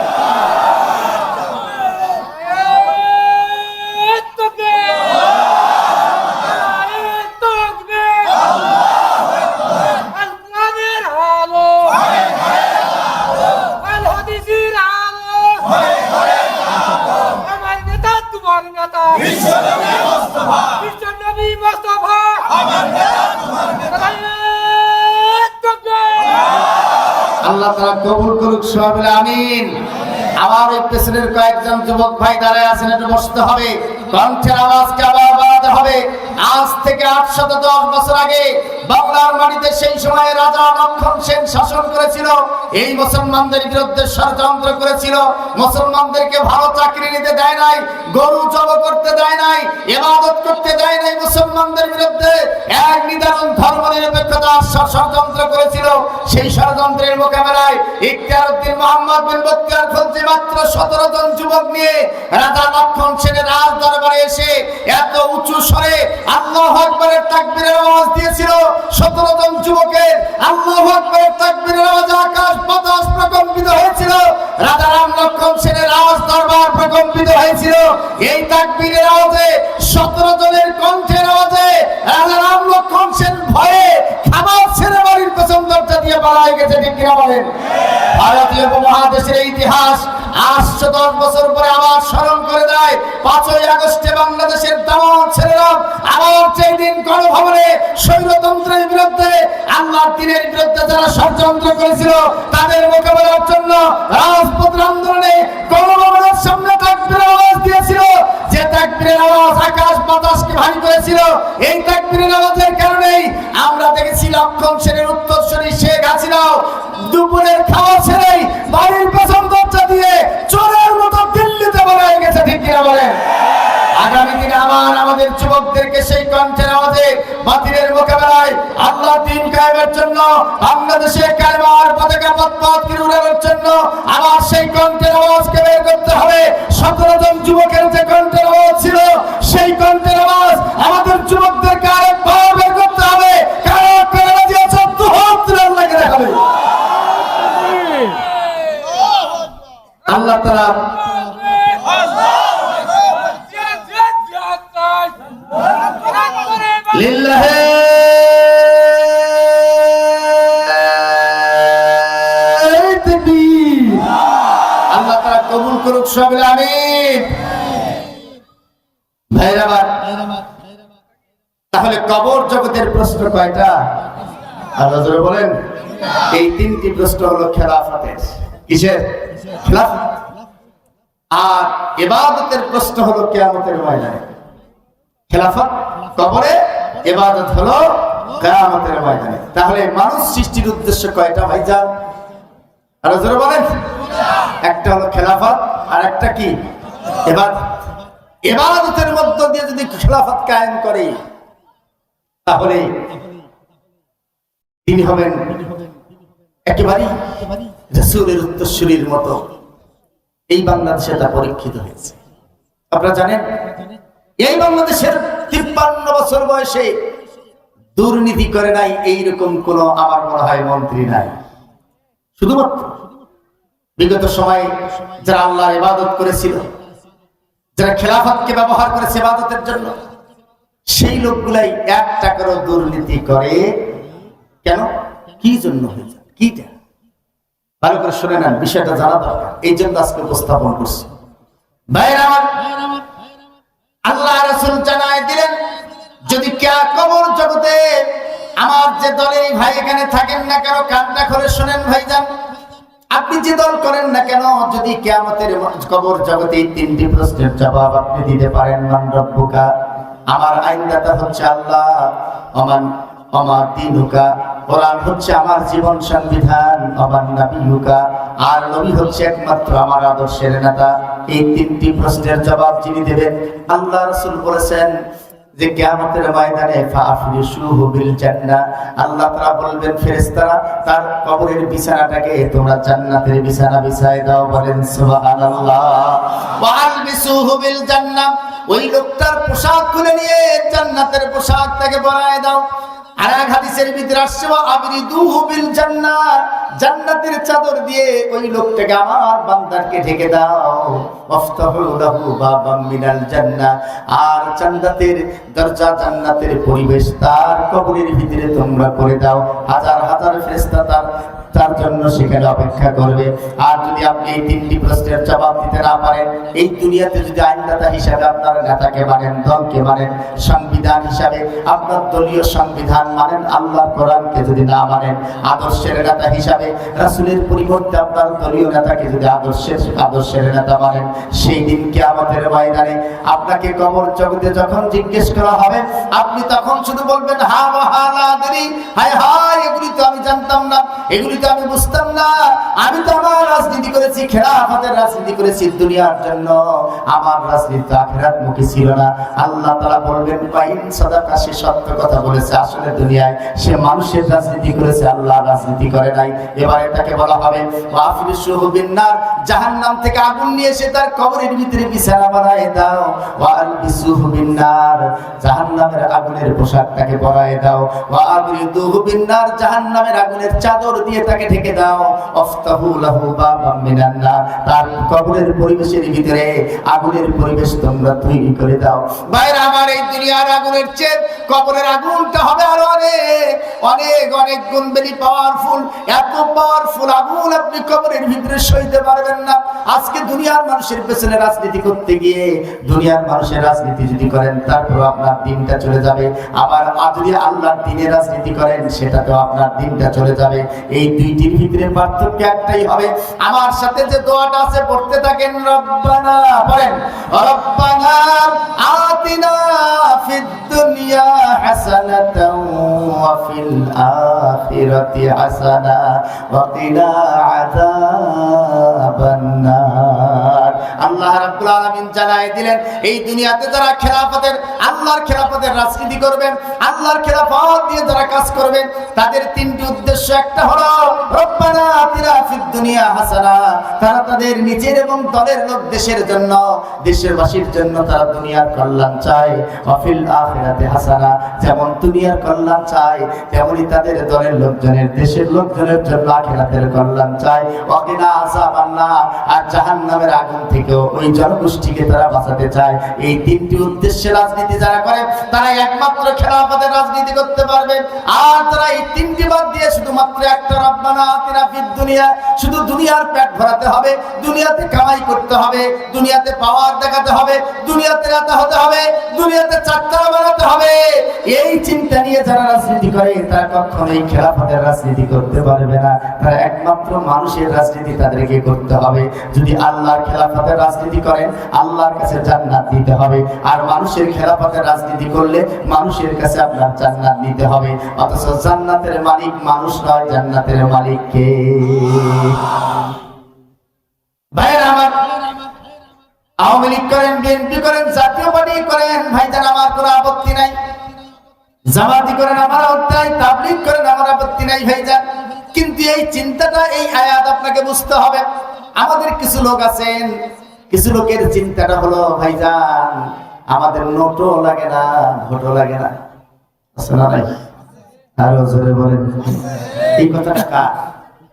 আল্লাহ তাআলা কবুল করুক, সবাই বলে আমিন। আমার এই পেছনের কয়েকজন যুবক ভাই দাঁড়ায় আছেন, একটু বসতে হবে, কণ্ঠের আওয়াজকে আবার বাড়াতে হবে। আজ থেকে 810 বছর আগে বাংলার মাটিতে সেই সময় রাজা লক্ষণ সেন শাসন করেছিল। এই মুসলমানদের বিরুদ্ধে ষড়যন্ত্র করেছিল, মুসলমানদেরকে ভালো চাকরি নিতে দেয় নাই, গরু জব করতে দেয় নাই, ইবাদত করতে দেয় নাই। মুসলমানদের বিরুদ্ধে এক নিদারুণ ধর্মনিরপেক্ষতার ষড়যন্ত্র করেছিল। সেই ষড়যন্ত্রের মোকাবেলায় ইখতিয়ারউদ্দিন মোহাম্মদ বিন বখতিয়ার খলজি মাত্র 17 জন যুবক নিয়ে রাজা লক্ষণ সেনের রাজ দরবারে এসে এত উঁচু স্বরে আল্লাহু আকবারের তাকবীরের আওয়াজ দিয়েছিল। 17 জন যুবকের আল্লাহু আকবারের তাকবীরের আওয়াজে আকাশ বাতাস প্রকম্পিত হয়েছিল। রাজা রাম লক্ষণ সেনের রাজ দরবার প্রকম্পিত হয়েছিল। এই তাকবীরের আওয়াজে 17 জনের কণ্ঠের আওয়াজে রাজা রাম লক্ষণ সেন ভয়ে খাবার ছেড়ে বাড়ির পেছন দরজা দিয়ে পালিয়ে গেছে। ঠিক কিনা বলেন? ভারতীয় উপমহাদেশের ইতিহাস 810 বছর পরে আবার স্মরণ করে দেয়। 5ই আগস্টে বাংলাদেশের দামাল ছেলেরা আবার সেই দিন গণভবনে স্বৈরতন্ত্রের বিরুদ্ধে, আল্লাহর দ্বীনের বিরুদ্ধে যারা ষড়যন্ত্র করেছিল তাদের মোকাবেলার জন্য রাজপথের আন্দোলনে গণভবনের সামনে তাকবীরের আওয়াজ দিয়েছিল। যে তাকবীরের আওয়াজ আকাশ বাতাসকে ভারী করেছিল। এই তাকবীরের আওয়াজের কারণেই আমরা দেখেছি লক্ষণ সেনের উত্তরসূরি শেখ হাসিনাও দুপুরের খাওয়া ছেড়েই বাড়ির পেছন দরজা দিয়ে চোরের মতো দিল্লিতে পালিয়ে গেছে। ঠিক কিনা বলেন? আগামী দিনে আবার আমাদের যুবকদেরকে সেই কণ্ঠের আওয়াজে বাতিলের মোকাবেলায় চাই আল্লাহর দ্বীন কায়েমের জন্য, বাংলাদেশে কালেমার পতাকা পথ উড়ানোর জন্য আমার সেই কণ্ঠের আওয়াজকে বের করতে হবে। 17 জন যুবকের যে কণ্ঠের আওয়াজ ছিল, সেই কণ্ঠের আওয়াজ আমাদের যুবকদেরকে আরেকবার বের করতে হবে। কারা কারা রাজি আছে দুহাত তুলে আল্লাহকে দেখাবে। আল্লাহ তাআলা লিল্লাহি তাকবীর। আল্লাহ তাআলা কবুল করুক, সকলে আমিন। ভাইরা আমার, তাহলে কবর জগতের প্রশ্ন কয়টা? আল্লাহ জোরে বলেন। এই 3টি প্রশ্ন হলো খেলাফতের। কিসের? খেলাফত। আর ইবাদতের প্রশ্ন হলো কিয়ামতের ময়দানে। খেলাফত কবরে, ইবাদত হলো কিয়ামতের ময়দানে। তাহলে মানুষ সৃষ্টির উদ্দেশ্য কয়টা ভাইজান? আল্লাহ জোরে বলেন। একটা হলো খেলাফত, আর একটা কি? ইবাদত। ইবাদতের মধ্য দিয়ে যদি খেলাফত কায়েম করে, তাহলে তিনি হবেন একেবারেই রাসূলের উত্তরসূরির মতো। এই বাংলাদেশে তা পরীক্ষিত হয়েছে। আপনারা জানেন, এই বাংলাদেশের 53 বছর বয়সে দুর্নীতি করে নাই এইরকম কোন আমার মনে হয় মন্ত্রী নাই। শুধুমাত্র বিগত সময়ে যারা আল্লাহর ইবাদত করেছিল, যারা খেলাফতকে ব্যবহার করেছে ইবাদতের জন্য, সেই লোকগুলাই 1 টাকারও দুর্নীতি করে। কেন? কি জন্য হয়েছে? কিটা ভালো করে শুনে নেন, বিষয়টা জানা দরকার। এই জন্য আজকে উপস্থাপন করছি। ভাইরা আমার, আল্লাহ রাসূল জানায় দিলেন, যদি কবর জগতে আমার যে দলের ভাই এখানে থাকেন না কেন, কানটা খুলে শুনেন ভাইজান, আপনি যে দল করেন না কেন, যদি কিয়ামতের কবর জগতে 3টি প্রশ্নের জবাব আপনি দিতে পারেন, মান রব্বুকা, আমার আইনদাতা হচ্ছে আল্লাহ, আমার দিনুকা, কোরআন হচ্ছে আমার জীবন সংবিধান, আমার নবিয়ুকা, আর নবী হচ্ছে একমাত্র আমার আদর্শের নেতা। এই 3টি প্রশ্নের জবাব যিনি দেবেন, আল্লাহ রাসূল বলেছেন যে কিয়ামতের ময়দানে ফাফরিশুহু বিল জান্নাহ, আল্লাহ তাআলা বলবেন ফেরেশতারা তার কবরের বিছানাটাকে তোমরা জান্নাতের বিছানা বিছায় দাও। বলেন সুবহানাল্লাহ। ওয়া আলবিসুহু বিল জান্নাহ, ওই লোকটার পোশাক খুলে নিয়ে জান্নাতের পোশাক তাকে পরায় দাও। আর এক হাদিসের ভিতরে আসছে ওয়া আবরিদুহু বিল জান্নাহ, জান্নাতের চাদর দিয়ে ওই লোকটাকে আমার বান্দাকে ঢেকে দাও। ওয়াফতাহু লাহু বাবাম মিনাল জান্নাহ, আর জান্নাতের দরজা, জান্নাতের পরিবেশ তার কবরের ভিতরে তোমরা করে দাও। হাজার হাজার ফেরেশতা তার জন্য সেখানে অপেক্ষা করবে। আর যদি আপনি এই 3টি প্রশ্নের জবাব দিতে না পারেন, এই দুনিয়াতে যদি আইনদাতা হিসাবে আপনার নেতাকে মানেন, দলকে মানেন, সংবিধান হিসাবে আপনার দলীয় সংবিধান মানেন, আল্লাহর কোরআনকে যদি না মানেন, আদর্শের নেতা হিসাবে রাসূলের পরিবর্তে আপনার দলীয় নেতাকে যদি আদর্শের নেতা মানেন, সেই দিন কিয়ামতের ময়দানে আপনাকে কবর জগতে যখন জিজ্ঞেস করা হবে, আপনি তখন শুধু বলবেন হা ওয়া হা লা আদরি, হায় হায় এগুলি তো আমি জানতাম না, এগুলি তো আমি বুঝতাম না, আমি তো আমার রাজনীতি করেছি, খেলাফতের রাজনীতি করেছি দুনিয়ার জন্য, আমার রাজনীতি আখিরাত মুখী ছিল না। আল্লাহ তাআলা বলবেন পাইন সাদাকা, সে সত্য কথা বলেছে, আসলে দুনিয়ায় সে মানুষের রাজনীতি করেছে, আল্লাহ রাজনীতি করে নাই। এবার এটাকে বলা হবে ওয়াফিরুহু বিন্নার, জাহান্নাম থেকে আগুন নিয়ে এসে তার কবরের ভিতরে বিছানা বানায় দাও। ওয়ালবিসুহু বিন্নার, জাহান্নামের আগুনের পোশাকটাকে পরায় দাও। ওয়াবরিদুহু বিন্নার, জাহান্নামের আগুনের চাদর দিয়ে তাকে ঢেকে দাও। ওয়াফতাহু লাহু বাবাম মিনান নার, তার কবরের পরিবেশের ভিতরে আগুনের পরিবেশ তোমরা তৈরি করে দাও। ভাইরা আমার, এই দুনিয়ার আগুনের চেয়ে কবরের আগুনটা হবে আরো অনেক অনেক অনেক গুণ বেশি পাওয়ারফুল। এত পাওয়ারফুল আগুন আপনি কবরের ভিতরে সইতে পারবেন না। আজকে দুনিয়ার মানুষের পেছনে রাজনীতি করতে গিয়ে, দুনিয়ার মানুষের রাজনীতি যদি করেন, তারপর আপনার দিনটা চলে যাবে। আবার যদি আল্লাহর দ্বীনের রাজনীতি করেন, সেটাতেও আপনার দিনটা চলে যাবে। এই দুইটির ভিতরে পার্থক্য একটাই হবে। আমার সাথে যে দোয়াটা আছে পড়তে থাকেন, রব্বানা, বলেন রব্বানা আতিনা ফিদ দুনিয়া হাসানাতাও ওয়া ফিল আখিরাতি হাসানা ওয়া কিনা আযাবান নার। আল্লাহ রাব্বুল আলামিন জানায় দিলেন এই দুনিয়াতে যারা খেলাফতের আল্লাহর খেলাফতের রাজনীতি করবেন, আল্লাহর খেলাফত দিয়ে যারা কাজ করবেন, তাদের তিনটি উদ্দেশ্য। একটা হলো রব্বানা আতিনা ফিদ দুনিয়া হাসানা, তারা তাদের নিজের এবং দলের লোক দেশের জন্য, দেশবাসীর জন্য তারা দুনিয়ার কল্যাণ চায়। ওয়া ফিল আখিরাতি হাসানা, যেমন দুনিয়ার কল্যাণ চায় তেমনি তাদের দলের লোকজনের, দেশের লোকজনের জন্য আখিরাতের কল্যাণ চায়। ওয়া কিনা আযাবান্নার, আর জাহান্নামের আগুন থেকেও ওই জনগোষ্ঠীকে তারা বাঁচাতে চায়। এই তিনটি উদ্দেশ্যে রাজনীতি যারা করে তারা একমাত্র খেলাফতের রাজনীতি করতে পারবে। আর তারা এই তিনটি বাদ দিয়ে শুধুমাত্র একটা রব্বানা আতিনা ফিদ দুনিয়া, শুধু দুনিয়ার পেট ভরাতে হবে, দুনিয়াতে কামাই করতে হবে, দুনিয়াতে পাওয়ার দেখাতে হবে, দুনিয়াতে রাতে হতে হবে, দুনিয়াতে চাকরা বানাতে হবে, এই চিন্তা নিয়ে যারা রাজনীতি করে তারা কখনোই খেলাফতের রাজনীতি করতে পারবে না। তারা একমাত্র মানুষের রাজনীতি তাদেরকে করতে হবে। যদি আল্লাহর খেলাফতের রাজনীতি করেন আল্লাহর কাছে জান্নাত দিতে হবে, আর মানুষের খেলাফতের রাজনীতি করলে মানুষের কাছে আপনার জান্নাত দিতে হবে। অথচ জান্নাতের মালিক মানুষ নয়, জান্নাতের মালিক কে? ভাইরা আমার, আওয়ামী লীগ করেন, বিএনপি করেন, জাতীয় পার্টি করেন, ভাইজান আমার কোনো আপত্তি নাই। জামাতি করেন আমার আপত্তি নাই, তাবলীগ করেন আমার আপত্তি নাই ভাইজান। কিন্তু এই চিন্তাটা, এই আয়াত আপনাকে বুঝতে হবে। আমাদের কিছু লোক আছেন, কিছু লোকের চিন্তাটা হলো ভাইজান আমাদের নোটও লাগে না, ভোটও লাগে না। আছে না ভাই? আরো জোরে বলেন, এই কথাটা কার?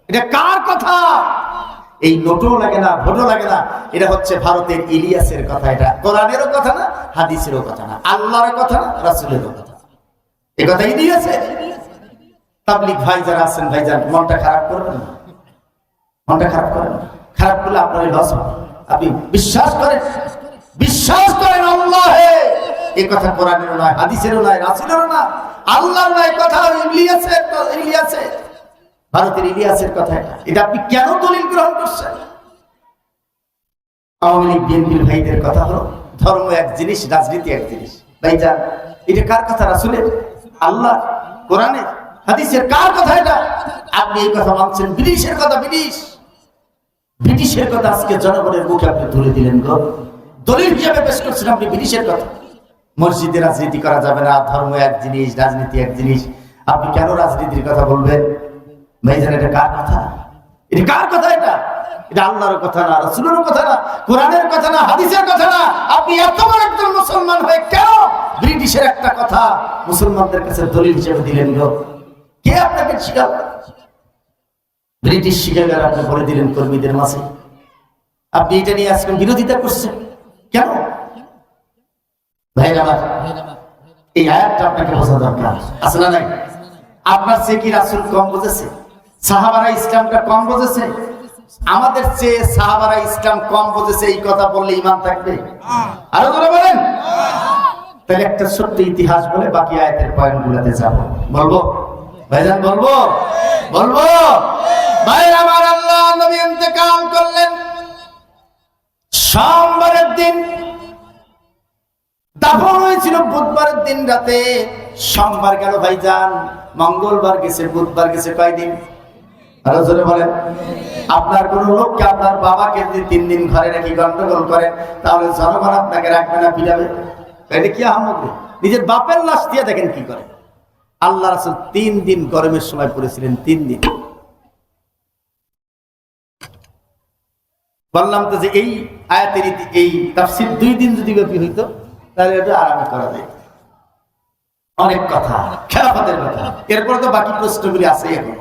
এটা কার কথা? এই নোটও লাগে না, ভোটও লাগে না, এটা হচ্ছে ভারতের ইলিয়াসের কথা। এটা কোরআনেরও কথা না, হাদিসেরও কথা না, আল্লাহর কথা না, রাসূলেরও কথা। এই কথা ইলিয়াসের। তাবলীগ ভাই যারা আছেন ভাইজান, মনটা খারাপ করবেন না, মনটা খারাপ করেন না। খারাপ করলে আপনার লস হবে। আপনি বিশ্বাস করেন, বিশ্বাস করেন আল্লাহে, এই কথা কোরআনেরও নয়, হাদিসেরও নয়, রাসূলেরও না, আল্লাহর নয়, কথা ইলিয়াসের, ইলিয়াসের, ভারতের ইলিয়াসের কথা। এটা আপনি কেন দলিল গ্রহণ করছেন? আওয়ামী লীগ বিএনপির ভাইদের কথা হলো ধর্ম এক জিনিস, রাজনীতি এক জিনিস। ভাইজান এটা কার কথা? রাসূলের, আল্লাহ, কোরআনের, হাদিসের? কার কথা এটা? আপনি এই কথা মানছেন ব্রিটিশের কথা। ব্রিটিশের কথা আজকে জনগণের মুখে আপনি তুলে দিলেন গো, দলিল হিসেবে পেশ করছেন আপনি ব্রিটিশের কথা। মসজিদে রাজনীতি করা যাবে না, ধর্ম এক জিনিস, রাজনীতি এক জিনিস। আপনি কেন রাজনীতির কথা বলবেন? ভাইজান এটা কার কথা? এটা কার কথা? এটা আল্লাহর কথা না, রাসূলের কথা না, কোরআনের কথা না, হাদিসের কথা না। আপনি এত বড় একজন মুসলমান হয়ে কেন ব্রিটিশের একটা কথা মুসলমানদের কাছে দলিল হিসেবে দিলেন গো? কে আপনাকে শিখালো? ব্রিটিশ শিখে গেলে আপনি বলে দিলেন কর্মীদের মাঝে। আপনি এটা নিয়ে আজকে বিরোধিতা করছেন কেন? ভাইরা আমার, এই আয়াতটা আপনাকে বোঝা দরকার আছে না নাই? আপনার চেয়ে কি রাসূল কম বুঝেছে? সাহাবারা ইসলামটা কম বুঝেছে? আমাদের চেয়ে সাহাবারা ইসলাম কম বুঝেছে, এই কথা বললে ঈমান থাকবে? আরো জোরে বলেন। তাহলে একটা ছোট্ট ইতিহাস বলে বাকি আয়াতের পয়েন্টগুলোতে যাব। বলবো ভাইজান? বলবো ভাইরা আমার, আল্লাহ নবী ইন্তেকাল করলেন সোমবারের দিন, দাফন হয়েছিল বুধবারের দিন রাতে। সোমবার গেল ভাইজান, মঙ্গলবার গেছে, বুধবার গেছে, কয়দিন? আরো জোরে বলেন। আপনার কোন লোককে, আপনার বাবাকে যদি 3 দিন ঘরে রেখে গন্ডগোল করেন তাহলে জনগণ আপনাকে রাখবে না, পিটাবে? এটা কি আহমদ? নিজের বাপের লাশ দিয়ে দেখেন কি করে। আল্লাহ রাসূল 3 দিন গরমের সময় পড়েছিলেন, 3 দিন। বললাম তো যে এই আয়াতের এই তাফসীর 2 দিন যদি ব্যাপী হইতো তাহলে এটা আরামে করা যায়। অনেক কথা, খেলাফতের কথা, এরপর তো বাকি প্রশ্নগুলি আছে এখন।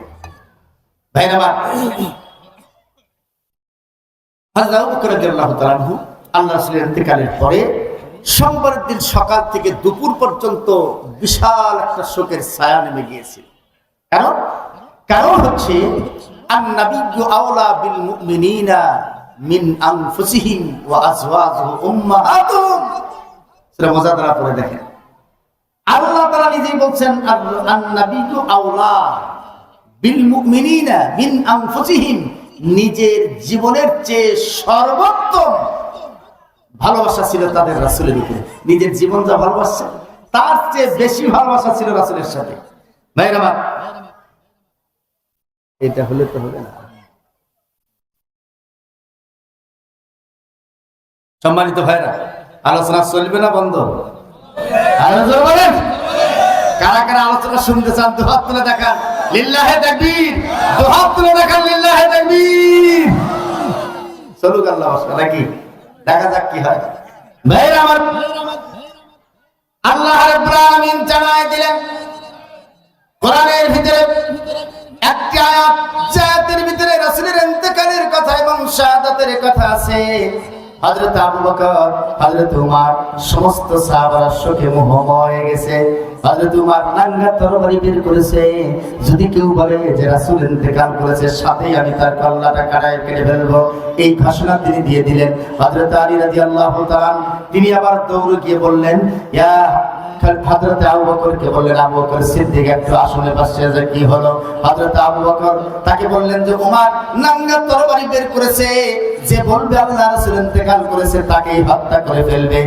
ভাইরা আমার, হযরত আবু বকর রাদিয়াল্লাহু তাআলা আনহু আল্লাহ রাসূলের ইন্তেকালের পরে সোমবারের দিন সকাল থেকে দুপুর পর্যন্ত বিশাল একটা শোকের ছায়া নেমে গিয়েছিল। কারণ হচ্ছে আন-নাবিয়্যু আওলা বিল মুমিনিনা মিন আনফুসিহিম ওয়া আজওয়াজুহু উম্মাহাতুহুম। সূরা মুজাদালা পড়ে দেখেন, আল্লাহ তাআলা নিজেই বলছেন আন-নাবিয়্যু আওলা বিল মুমিনিনা মিন আনফুসিহিম, নিজের জীবনের চেয়ে সর্বোত্তম ভালোবাসা ছিল তাদের রাসূলের উপরে। নিজের জীবন যা ভালোবাসছে তার চেয়ে বেশি ভালোবাসা ছিল রাসূলের সাথে। ভাইরা আমার, এটা হলে তো হবে না। সম্মানিত ভাইরা, আলোচনা চলবে না বন্ধ? আলোচনা বলেন, কারা কারা আলোচনা শুনতে চান দুহাত তুলে দেখান, লিল্লাহে তাকবীর। দুহাত তুলে দেখান, লিল্লাহে তাকবীর। চলুক আল্লাহ বাসা নাকি, দেখা যাক কি হয়। ভাইরা আমার, আল্লাহ রাব্বুল আলামিন জানায় দিলেন কোরআনের ভিতরে একটি আয়াত, জায়াতের ভিতরে রাসূলের ইন্তেকালের কথা এবং শাহাদাতের কথা আছে। হযরত আবু বকর, হযরত উমর, সমস্ত সাহাবারা শোকে মোহময় হয়ে গেছে। হযরত উমর নাঙ্গা তরবারি বের করেছে, যদি কেউ বলে যে রাসূল ইন্তেকাল করেছে, সাথেই আমি তার কল্লাটা কাটায় কেটে ফেলবো, এই ঘোষণা তিনি দিয়ে দিলেন। হযরত আলী রাদিয়াল্লাহু তাআলা তিনি আবার দৌড়ে গিয়ে বললেন, ইয়া হযরত আবু বকরকে বললেন, আবু বকর সিদ্দিক একটু আসনে বসে যে কি হলো? হযরত আবু বকর তাকে বললেন যে উমর নাঙ্গা তরবারি বের করেছে, যে বলবে আল্লাহ রাসূল ইন্তেকাল করেছে তাকেই হত্যা করে ফেলবে।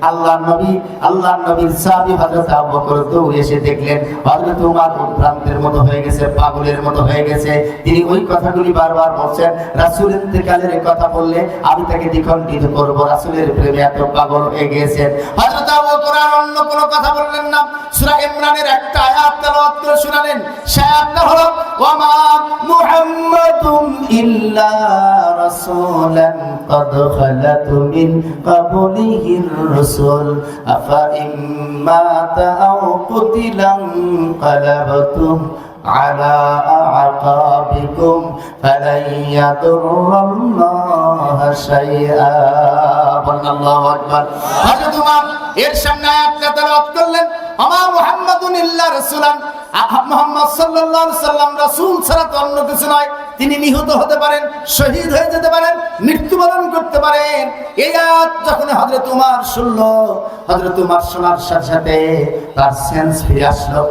আল্লাহর নবীর সাহাবী হযরত আবু বকর দৌড়ে এসে দেখলেন হযরত উমর উদ্ভ্রান্তের মতো হয়ে গেছে, পাগলের মতো হয়ে গেছে। তিনি ওই কথাগুলি বারবার বলছেন, রাসূল ইন্তেকালের কথা বললে আমি তাকে দ্বিখণ্ডিত করব, রাসূলের প্রেমে এত পাগল হয়ে গেছেন। হযরত আবু বকর আর অন্য কোনো কথা বললেন না, সূরা ইমরানের একটা আয়াত তেলাওয়াত করে শোনালেন। সে আয়াতটা হলো, ওয়া মা মুহাম্মাদুন ইল্লা রাসূলান قد خلت من قبله الرسل أفإن مات أو قتل انقلبتم على أعقابكم فلن يضر الله شيئا الله أكبر হযরত উমর এর সামনে আয়াতটা তেলাওয়াত করলেন, আমা মুহাম্মাদুন ইল্লা রাসূলান, মুহাম্মদ সাল্লাল্লাহু আলাইহি সাল্লাম রাসূল ছাড়া তো অন্য কিছু নয়। তিনি নিহত হতে পারেন, শহীদ হয়ে যেতে পারেন, মৃত্যুবরণ করতে পারেন। এই আয়াত যখন হযরত উমর শুনল, হযরত উমর শোনার সাথে সাথে তার সেন্স ফিরে আসলো।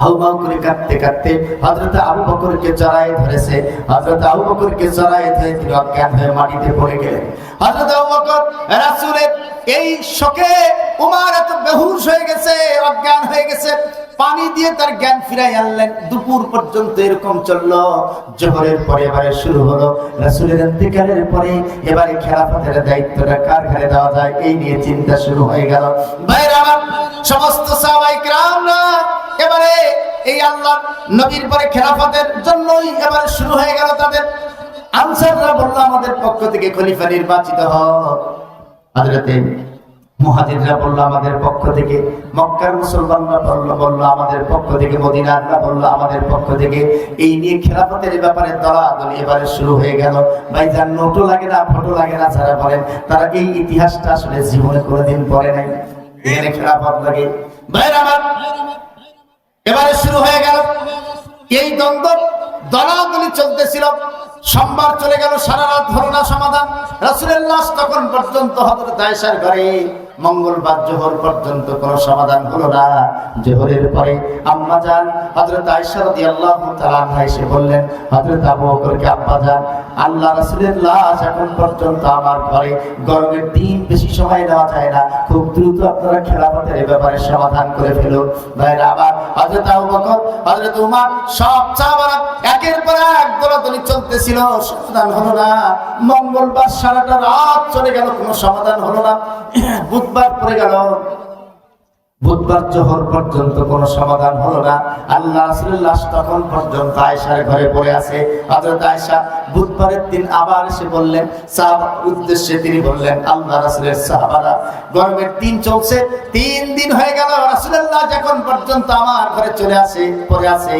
হাউমাউ করে কাঁদতে কাঁদতে হযরত আবু বকরকে জড়ায় ধরেছে। হযরত আবু বকরকে জড়ায় ধরে তিনি অজ্ঞান হয়ে মাটিতে পড়ে গেলেন। হযরত আবু বকর রাসূলের এই শোকে উমর এত বেহুশ হয়ে গেছে, অজ্ঞান হয়ে গেছে, পানি দিয়ে তার জ্ঞান ফিরাই আনলেন। দুপুর পর্যন্ত এরকম চললো। জোহরের পরে এবারে শুরু হলো রাসূলের ইন্তেকালের পরে এবারে খেলাফতের দায়িত্বটা কার ঘাড়ে দেওয়া যায়, এই নিয়ে চিন্তা শুরু হয়ে গেল। ভাইরা আমার, সমস্ত সাহাবায়ে কেরামরা এবারে এই আল্লাহ নবীর পরে খেলাফতের জন্যই এবারে শুরু হয়ে গেল তাদের। আনসাররা বলল আমাদের পক্ষ থেকে খলিফা নির্বাচিত হোক। হযরতে মুহাজিররা বলল আমাদের পক্ষ থেকে, মক্কার মুসলমানরা বলল আমাদের পক্ষ থেকে, মদিনাররা বলল আমাদের পক্ষ থেকে। এই নিয়ে খেলাফতের ব্যাপারে দলাদলি এবারে শুরু হয়ে গেল। ভাইজান, নোটও লাগে না, ফটো লাগে না, যারা বলেন তারা এই ইতিহাসটা আসলে জীবনে কোনোদিন পড়ে নাই। এখানে খেলাফত লাগে। ভাইরা আমার, এবারে শুরু হয়ে গেল এই দ্বন্দ্ব, দলাদলি চলতেছিল। সোমবার চলে গেল, সারা রাত হলো না সমাধান। রাসূলের লাশ তখন পর্যন্ত হযরত আয়েশার ঘরে, মঙ্গলবার জোহর পর্যন্ত কোনো সমাধান হলো না। জোহরের পরে আম্মা জান হযরত আয়েশা রাদিয়াল্লাহু তাআলা আনহা এসে বললেন হযরত আবু বকরকে, আব্বা জান, আল্লাহ রাসূলের লাশ এখন পর্যন্ত আমার ঘরে, গরমের দিন বেশি সময় নেওয়া যায় না, খুব দ্রুত আপনারা খেলাফতের ব্যাপারে সমাধান করে ফেলুন। ভাইরা আবার হযরত আবু বকর, হযরত উমর, সব সাহাবারা একের পর এক দলাদলি চলতেছিল, সমাধান হলো না। মঙ্গলবার সারাটা রাত চলে গেল, কোনো সমাধান হলো না। বুধবার পড়ে গেল, বুধবার জোহর পর্যন্ত কোনো সমাধান হলো না। আল্লাহ রাসূলের লাশ তখন পর্যন্ত আয়েশার ঘরে পড়ে আছে। হযরত আয়েশা বুধবারের দিন আবার এসে বললেন, সাহাবার উদ্দেশ্যে তিনি বললেন, আল্লাহ রাসূলের সাহাবারা, গরমের দিন চলছে, 3 দিন হয়ে গেল রাসূলের লাশ এখন পর্যন্ত আমার ঘরে চলে আসে, পড়ে আছে,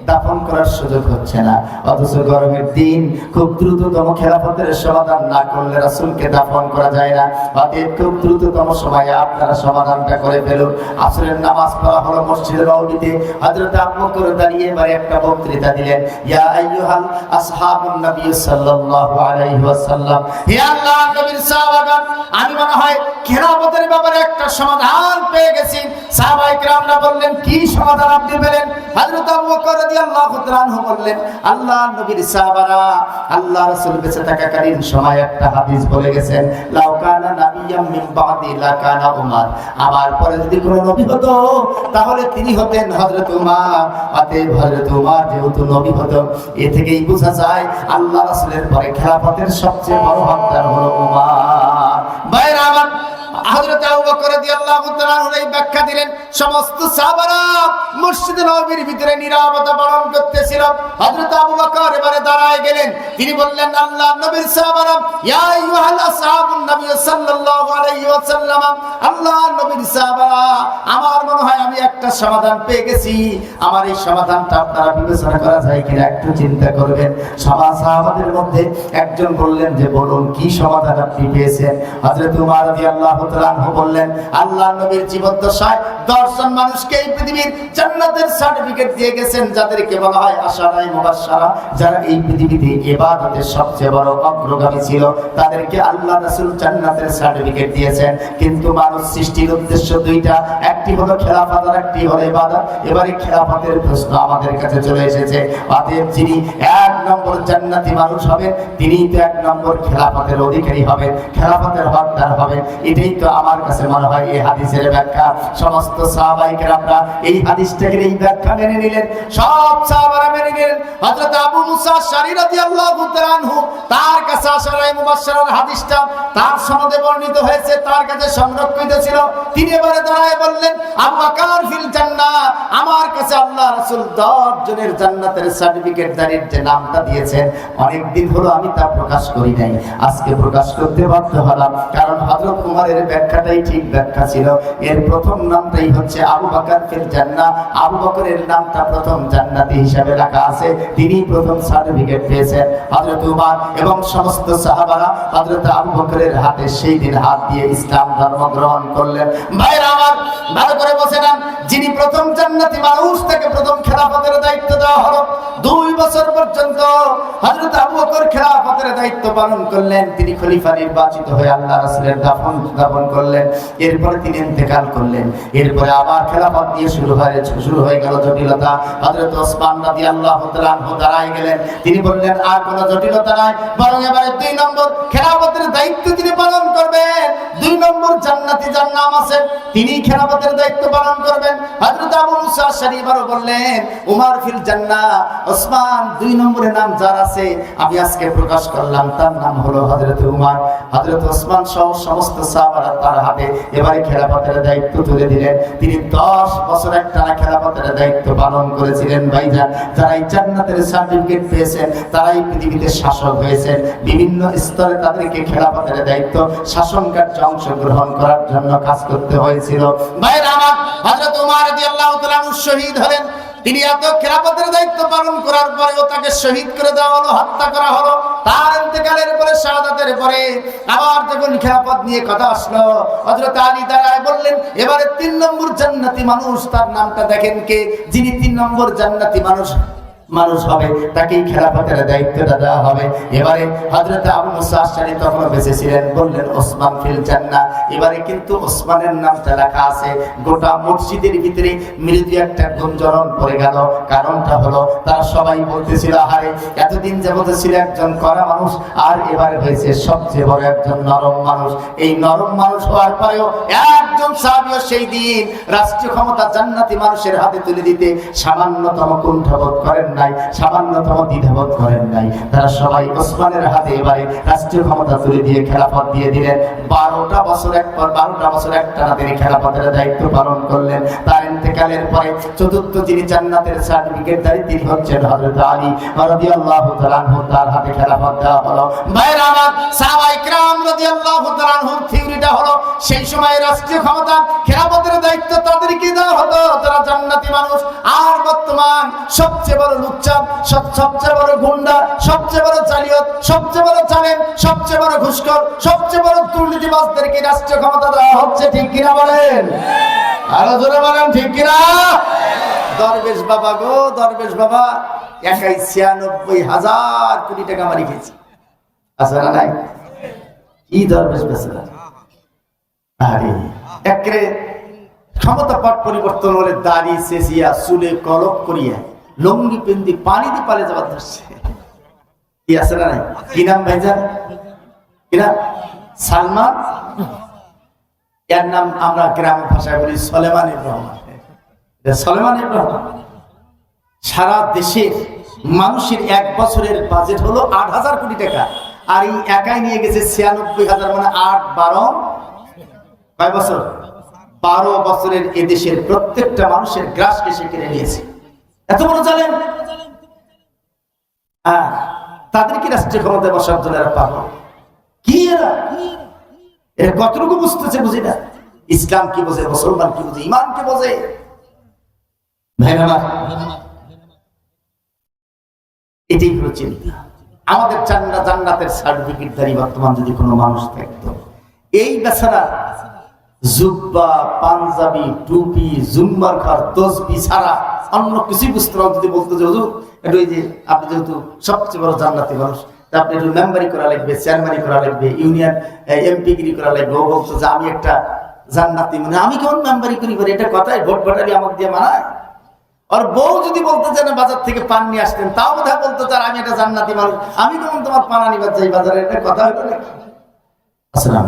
দাফন করার সুযোগ হচ্ছে না। অথচ গরমের দিন, খুব দ্রুততম খেলাফতের সমাধান না করলে রাসূলকে দাফন করা যায় না। অতএব খুব দ্রুততম সময়ে আপনারা সমাধানটা করে ফেলুন। আসরের নামাজ পড়া হলো মসজিদের নববীতে। হযরত আবু বকর দাঁড়িয়ে এবারে একটা বক্তৃতা দিলেন, ইয়া আইয়ুহাল আসহাবুন নবী সাল্লাল্লাহু আলাইহি ওয়াসাল্লাম, হে আল্লাহর নবীর সাহাবাগণ, আমি মনে হয় খেলাফতের ব্যাপারে একটা সমাধান পেয়ে গেছি। সাহাবায়ে কেরামরা বললেন, কি সমাধান আপনি পেলেন? হযরত আবু বকর রাদিয়াল্লাহু তাআলা আনহু বললেন, আল্লাহর নবীর সাহাবারা আল্লাহ রাসূল বেঁচে থাকাকালীন সময় একটা হাদিস বলে গেছেন, লাউ কানা নাবিয়্যাম মিন বাদি লা কানা উমর, আমার পরে যদি কোনো নবী হতো তাহলে তিনি হতেন হযরত উমর। অতএব হযরত উমর যেহেতু নবী হতো, এ থেকেই বোঝা যায় আল্লাহ রাসূলের পরে খেলাফতের সবচেয়ে বড় হকদার হলো উমর। ভাইরা আমার, হযরত আবু বকর রাদিয়াল্লাহু তাআলা এই ব্যাখ্যা দিলেন। সমস্ত সাহাবারা মসজিদে নববীর ভিতরে নীরবতা পালন করতেছিল। হযরত আবু বকর এবারে দাঁড়ায় গেলেন। তিনি বললেন, আল্লাহর নবীর সাহাবারা, ইয়া আইয়ুহাল আসহাবুন নবী সাল্লাল্লাহু আলাইহি ওয়াসাল্লাম, আল্লাহর নবীর সাহাবারা, আমার মনে হয় আমি একটা সমাধান পেয়ে গেছি। আমার এই সমাধানটা আপনারা বিবেচনা করা যায় কিনা একটু চিন্তা করবেন। সাহাবাদের মধ্যে একজন বললেন যে, বলুন কি সমাধান আপনি পেয়েছেন? হযরত উমর রাদিয়াল্লাহু তাআলা আনহু বললেন, আল্লাহর নবীর জীবদ্দশায় 10 জন মানুষকে এই পৃথিবীর জান্নাতের সার্টিফিকেট দিয়ে গেছেন, যাদেরকে বলা হয় আশারায়ে মুবাশশারা, যারা এই পৃথিবীতে ইবাদতের সবচেয়ে বড় অগ্রগামী ছিল, তাদেরকে আল্লাহ রাসূল জান্নাতের সার্টিফিকেট দিয়েছেন। কিন্তু মানুষ সৃষ্টির উদ্দেশ্য দুইটা, একটি হলো খেলাফত আর একটি হলো ইবাদত। এবারে খেলাফতের প্রশ্ন আমাদের কাছে চলে এসেছে। অতএব যিনি 1 নম্বর জান্নাতি মানুষ হবেন, তিনিই তো 1 নম্বর খেলাফতের অধিকারী হবেন, খেলাফতের হকদার হবেন। এটাই তো আমার কাছে মনে হয় এই হাদিসের ব্যাখ্যা। সমস্ত সাহাবায়ে কেরামরা এই হাদিসটাকে এই ব্যাখ্যা মেনে নিলেন। সব সাহাবারা মেনে নিলেন। হযরত আবু মুসা আশআরী রাদিয়াল্লাহু তাআলা আনহু, তার কাছে আশারায়ে মুবাশশারার হাদিসটা তার সনদে বর্ণিত হয়েছে, তার কাছে সংরক্ষিত ছিল। তিনি এবারে দাঁড়ায় বললেন, আবু বকর ফিল জান্নাহ, আমার কাছে আল্লাহ রাসূল 10 জনের জান্নাতের সার্টিফিকেট দাঁড়িয়ে যে নামটা দিয়েছেন, অনেক দিন হলো আমি তা প্রকাশ করি নাই, আজকে প্রকাশ করতে বাধ্য হলাম। কারণ হযরত উমরের ব্যাখ্যাটাই ঠিক ব্যাখ্যা ছিল। এর প্রথম নামটাই হচ্ছে আবু বকর ফিল জান্নাহ। আবু বকরের নামটা প্রথম জান্নাতি হিসাবে রাখা আছে, তিনি প্রথম সার্টিফিকেট পেয়েছেন। হযরত উমর এবং সমস্ত সাহাবারা হযরত আবু বকরের হাতে সেই দিন হাত দিয়ে ইসলাম ধর্ম গ্রহণ করলেন। ভাইরা আমার, ভালো করে বসে নেন। যিনি প্রথম জান্নাতি মানুষ, তাকে প্রথম খেলাফতের দায়িত্ব দেওয়া হলো। 2 বছর পর্যন্ত হযরত আবু বকর খেলাফতের দায়িত্ব পালন করলেন। তিনি খলিফা নির্বাচিত হয়ে আল্লাহ রাসূলের দাফন করলেন। এরপরে তিনি ইন্তেকাল করলেন। এরপরে আবার খেলাফত নিয়ে শুরু হয়ে গেল জটিলতা। হযরত ওসমান রাদিয়াল্লাহু তাআলা আনহু দাঁড়ায় গেলেন। তিনি বললেন, আর কোনো জটিলতা নাই, বরং এবারে 2 নম্বর খেলাফতের দায়িত্ব তিনি পালন করবেন। 2 নম্বর জান্নাতি যার নাম আছে, তিনি খেলাফতের দায়িত্ব পালন করবেন। হযরত আবু মুসা আশআরী এবারে বললেন, উমর ফিল জান্নাহ, ওসমান 2 নম্বরের নাম যার আছে আমি আজকে প্রকাশ করলাম, তার নাম হলো হযরত উমর। হযরত ওসমান সহ সমস্ত সাহাবারা তার হাতে এবারে খেলাফতের দায়িত্ব তুলে দিলেন। তিনি 10 বছর একটানা খেলাফতের দায়িত্ব পালন করেছিলেন। ভাইজান, যারা এই জান্নাতের সার্টিফিকেট পেয়েছেন, তারাই পৃথিবীতে শাসক হয়েছেন। বিভিন্ন স্তরে তাদেরকে খেলাফতের দায়িত্ব, শাসন কার্যে অংশগ্রহণ করার জন্য কাজ করতে হয়েছিল। ভাইরা আমার, হযরত উমর রাদিয়াল্লাহু তাআলা শহীদ হলেন। তিনি এত খেলাফতের দায়িত্ব পালন করার পরেও তাকে শহীদ করে দেওয়া হলো, হত্যা করা হলো। তার ইন্তেকালের পরে, শাহাদাতের পরে আবার যখন খেলাফত নিয়ে কথা আসলো, হযরত আলী দাঁড়ায় বললেন, এবারে 3 নম্বর জান্নাতি মানুষ, তার নামটা দেখেন কে? যিনি 3 নম্বর জান্নাতি মানুষ হবে, তাকেই খেলাফতের দায়িত্বটা দেওয়া হবে। এবারে হযরত আবু মুসা আশআরী তখন বেঁচে ছিলেন, বললেন ওসমান ফিল জান্নাহ। এবারে কিন্তু ওসমানের নামটা লেখা আছে। গোটা মসজিদের ভিতরে মৃদু একটা গুঞ্জরণ পড়ে গেল। কারণটা হলো, তারা সবাই বলতেছিল, আরে এতদিন যাবত ছিল একজন কড়া মানুষ, আর এবারে হয়েছে সবচেয়ে বড় একজন নরম মানুষ। এই নরম মানুষ হওয়ার পরেও একজন সাহাবী সেই দিন রাষ্ট্রীয় ক্ষমতা জান্নাতি মানুষের হাতে তুলে দিতে সামান্যতম কুণ্ঠাবোধ করেন নাই, সামান্যতম দ্বিধাবোধ করেন নাই। তারা সবাই ওসমানের হাতে এবারে রাষ্ট্রীয় ক্ষমতা তুলে দিয়ে খেলাফত দিয়ে দিলেন। 12টা বছর একটানা তিনি খেলাফতের দায়িত্ব পালন করলেন। তার ইন্তেকালের পরে চতুর্থ যিনি জান্নাতের সার্টিফিকেটধারী, তিনি হচ্ছেন হযরত আলী রাদিয়াল্লাহু তাআলা আনহু। তার হাতে খেলাফত দেওয়া হলো। ভাইরা আমার, সাহাবায়ে কেরাম রাদিয়াল্লাহু তাআলা আনহুর থিওরিটা হলো, সেই সময় রাষ্ট্রীয় ক্ষমতা, খেলাফতের দায়িত্ব তাদেরকে দেওয়া হতো যারা জান্নাতি মানুষ। আর বর্তমান সবচেয়ে বড় লুচ্চাপ, সবচেয়ে বড় গুন্ডা, সবচেয়ে বড় জালিয়াত, সবচেয়ে বড় জালেম, সবচেয়ে বড় ঘুষখোর, সবচেয়ে বড় দুর্নীতিবাজদেরকে রাষ্ট্রীয় ক্ষমতা দেওয়া হচ্ছে। ঠিক কিনা বলেন? আরো জোরে বলেন, ঠিক কিনা? দরবেশ বাবা গো, দরবেশ বাবা একাই 96,000 কোটি টাকা মারি খেয়েছে। আছে না নাই? কি দরবেশ বেচারা, আরে একরে ক্ষমতা পাঠ পরিবর্তন হলে দাড়ি চেঁচিয়া, চুলে কলপ করিয়া, লঙ্গি পেন্দি পানি দিয়ে পালে যাবার ধরছে। কি আছে না নাই? কি নাম ভাইজান? কি নাম? সালমান। এর নাম আমরা গ্রাম ভাষায় বলি সলেমান রহমান। সলেমান রহমান সারা দেশের মানুষের 1 বছরের বাজেট হলো 8,000 কোটি টাকা। আর এই একাই নিয়ে গেছে 96,000, মানে 8-12 কয় বছর, 12 বছরের এদেশের প্রত্যেকটা মানুষের গ্রাসকে সে কেড়ে নিয়েছে। এত বড় জালেম। তাদেরকে রাষ্ট্রীয় ক্ষমতায় বসার জন্য এরা পাবো কি, এরা কতটুকু বুঝতেছে বুঝি না। ইসলাম কি বোঝে, মুসলমান কি বোঝে, ইমান কি বোঝে? এটাই হলো চিন্তা। আমাদের জান্নাতের সার্টিফিকেট ধারী বর্তমান যদি কোনো মানুষ থাকতো, এই বেচারা জুব্বা, পাঞ্জাবি, টুপি, জুম্মার ঘর, তসবি ছাড়া অন্য কিছুই বুঝতে না, যদি বলতো যে হুজুর একটু এই যে আপনি যেহেতু সবচেয়ে বড় জান্নাতি মানুষ, আপনি একটু মেম্বারি করা লাগবে, চেয়ারম্যানি করা লাগবে, ইউনিয়ন এমপিগিরি করা লাগবে। ও বলতো যে আমি একটা জান্নাতি, মানে আমি কেমন মেম্বারি করি, এটা কথায় ভোট ভোটারি আমাকে দিয়ে মানায়। আর বউ যদি বলতে চান বাজার থেকে পান নিয়ে আসতেন, তাও বোধ হয় বলতে চান আমি একটা জান্নাতি মানুষ, আমি কেমন তোমার পান আনিবার যাই বাজারে, এটা কথা হলো নাকি? আসসালাম,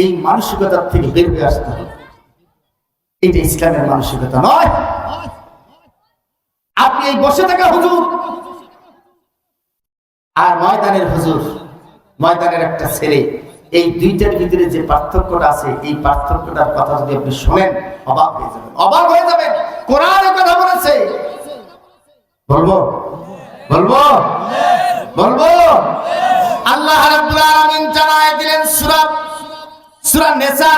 এই মানসিকতার থেকে বের হয়ে আসতে হবে। এটা ইসলামের মানসিকতা নয়। আপনি এই বসে থাকা হুজুর আর ময়দানের হুজুর, ময়দানের একটা ছেলে, এই দুইটার ভিতরে যে পার্থক্যটা আছে, এই পার্থক্যটার কথা যদি আপনি শোনেন অবাক হয়ে যাবেন, অবাক হয়ে যাবেন। কোরআনে কথা বলেছে, বলবো বলবো বলবো আল্লাহ রাব্বুল আলামিন জানায় দিলেন সূরা নিসা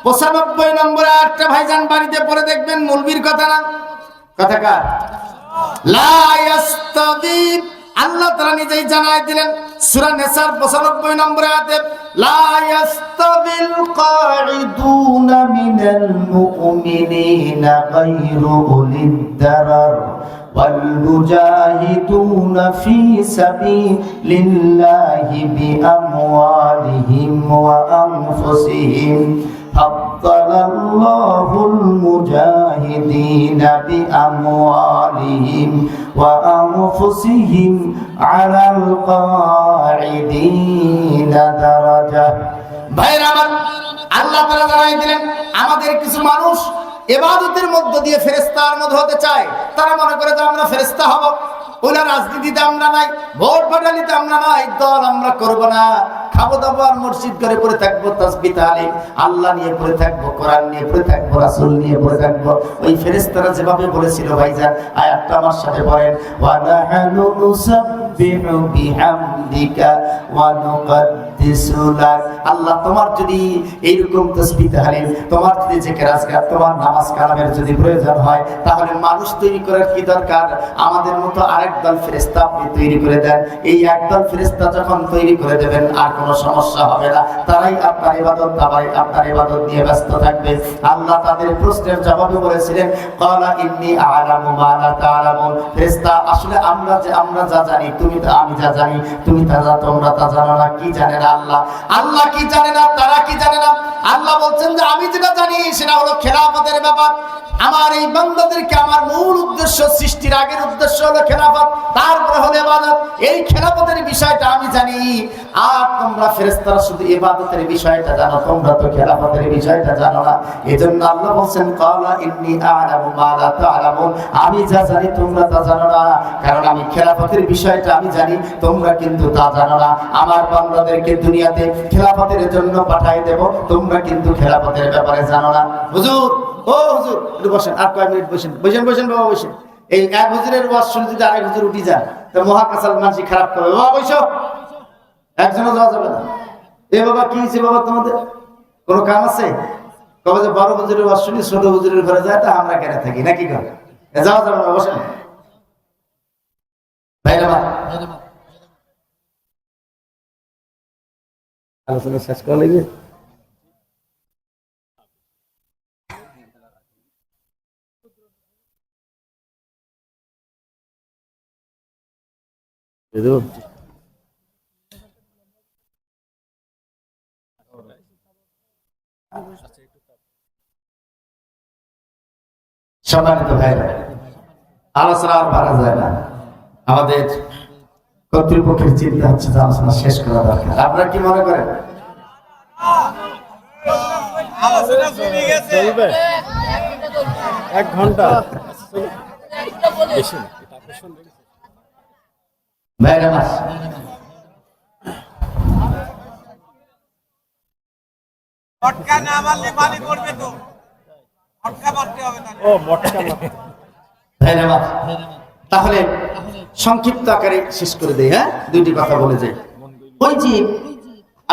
95 নম্বর আয়াতটা ভাইজান বাড়িতে পড়ে দেখবেন, মুলবির কথা না, কথা কার? লা ইয়াস্তাবি, আল্লাহ তাআলা নিজেই জানায় দিলেন সূরা নিসার 95 নম্বর আয়াতে, লা ইয়াস্তাবিল কাঈদুনা মিনাল মুমিনিনা গায়রু উলিদ দারার ওয়াল মুজাহিদুনা ফি সাবিলিল্লাহি বিআমওয়ালিহিম ওয়া আনফুসিহিম فضل الله المجاهدين بأموالهم وأنفسهم على القاعدين درجة। ভাইরা আমার, আল্লাহ তাআলা জানাই দিলেন আমাদের কিছু মানুষ ইবাদতের মধ্য দিয়ে ফেরেশতার মধ্যে হতে চায়। তারা মনে করে যে আমরা ফেরেশতা হব, ওরা রাজনীতিতে আমরা নাই, ভোট বাটালিতে আমরা নাই, দল আমরা করব না, খাবো দাবো আর মসজিদ করে পড়ে থাকবো, তাসবিহ তাহলিল আল্লাহ নিয়ে পড়ে থাকবো, কোরআন নিয়ে পড়ে থাকবো, রাসূল নিয়ে পড়ে থাকবো। ওই ফেরেশতারা যেভাবে বলেছিল ভাইজান, আয়াতটা আমার সাথে পড়েন, ওয়া নাহনু নুসাব্বিহু বিহামদিকা ওয়া নুকদ্দিসু লাক। আল্লাহ তোমার যদি এইরকম তাসবিহ তাহলিল, তোমার যদি জিকির আজকার, তোমার নামাজ কালামের যদি প্রয়োজন হয়, তাহলে মানুষ তৈরি করার কি দরকার? আমাদের মতো আরেক দল ফেরেশতা আপনি তৈরি করে দেন। এই একদল ফেরেশতা যখন তৈরি করে দেবেন আর কোনো সমস্যা হবে না, তারাই আপনার ইবাদত আপনার ইবাদত নিয়ে ব্যস্ত থাকবে। আল্লাহ তাদের প্রশ্নের জবাবে বলেছিলেন, ক্বালা ইন্নী আ'লামু মা লা তা'লামুন। ফেরেশতা আসলে আমরা যা জানি, আমি যা জানি, তোমরা তা জানো না। কি জানে না আল্লাহ কি জানে না, তারা কি জানে না? আল্লাহ বলছেন যে আমি যেটা জানি সেটা হলো খেলাফতের ব্যাপার। আমার এই বান্দাদেরকে আমার মূল উদ্দেশ্য, সৃষ্টির আগের উদ্দেশ্য হলো খেলাফত, তারপরে হলো ইবাদত। এই খেলাফতের বিষয়টা আমি জানি, আর তোমরা ফেরেশতারা শুধু ইবাদতের বিষয়টা জানো, তোমরা তো খেলাফতের বিষয়টা জানো না। এজন্য আল্লাহ বলেন, ক্বালা ইন্নী আ'লামু মা লা তা'লামুন, আমি যা জানি তোমরা তা জানো না, কারণ আমি খেলাফতের বিষয়টা আমি জানি, তোমরা কিন্তু তা জানো না। আমার বান্দাদেরকে দুনিয়াতে খেলাফতের জন্য পাঠিয়ে দেব, তোমরা কিন্তু খেলাফতের ব্যাপারে জানো না। হুজুর, ও হুজুর একটু বসেন, আর কয়েক মিনিট বসেন বাবা, বসেন। এই এক হুজুরের ওয়াজ শুনে যদি আরেক হুজুর উঠি যায়, তো মহাকাশাল মানুষ খারাপ করবে। বাবা বসো, একজনও যাওয়া যাবে না। এ বাবা কি হয়েছে বাবা, তোমাদের কোনো কাম আছে? কবে যে বড় হুজুরের ওয়াজ শুনি ছোট হুজুরের ঘরে যায়, তা আমরা কেন থাকি নাকি? করে যাওয়া যাবে না, বসেন ভাইরা। আলোচনা শেষ করা লাগবে। সম্মানিত ভাইরা, আলোচনা আর বাড়া যায় না। আমাদের কর্তৃপক্ষের চিন্তা হচ্ছে যে আলোচনা শেষ করা দরকার। আপনারা কি মনে করেন? এক ঘন্টা ভাইরা মাস মটকা না মারলে পানি পড়বে তো, মটকা মারতে হবে না। ও মটকা ভাইরা মাস তাহলে সংক্ষিপ্ত আকারে শেষ করে দেই। হ্যাঁ, দুইটি কথা বলে যাই। ওই যে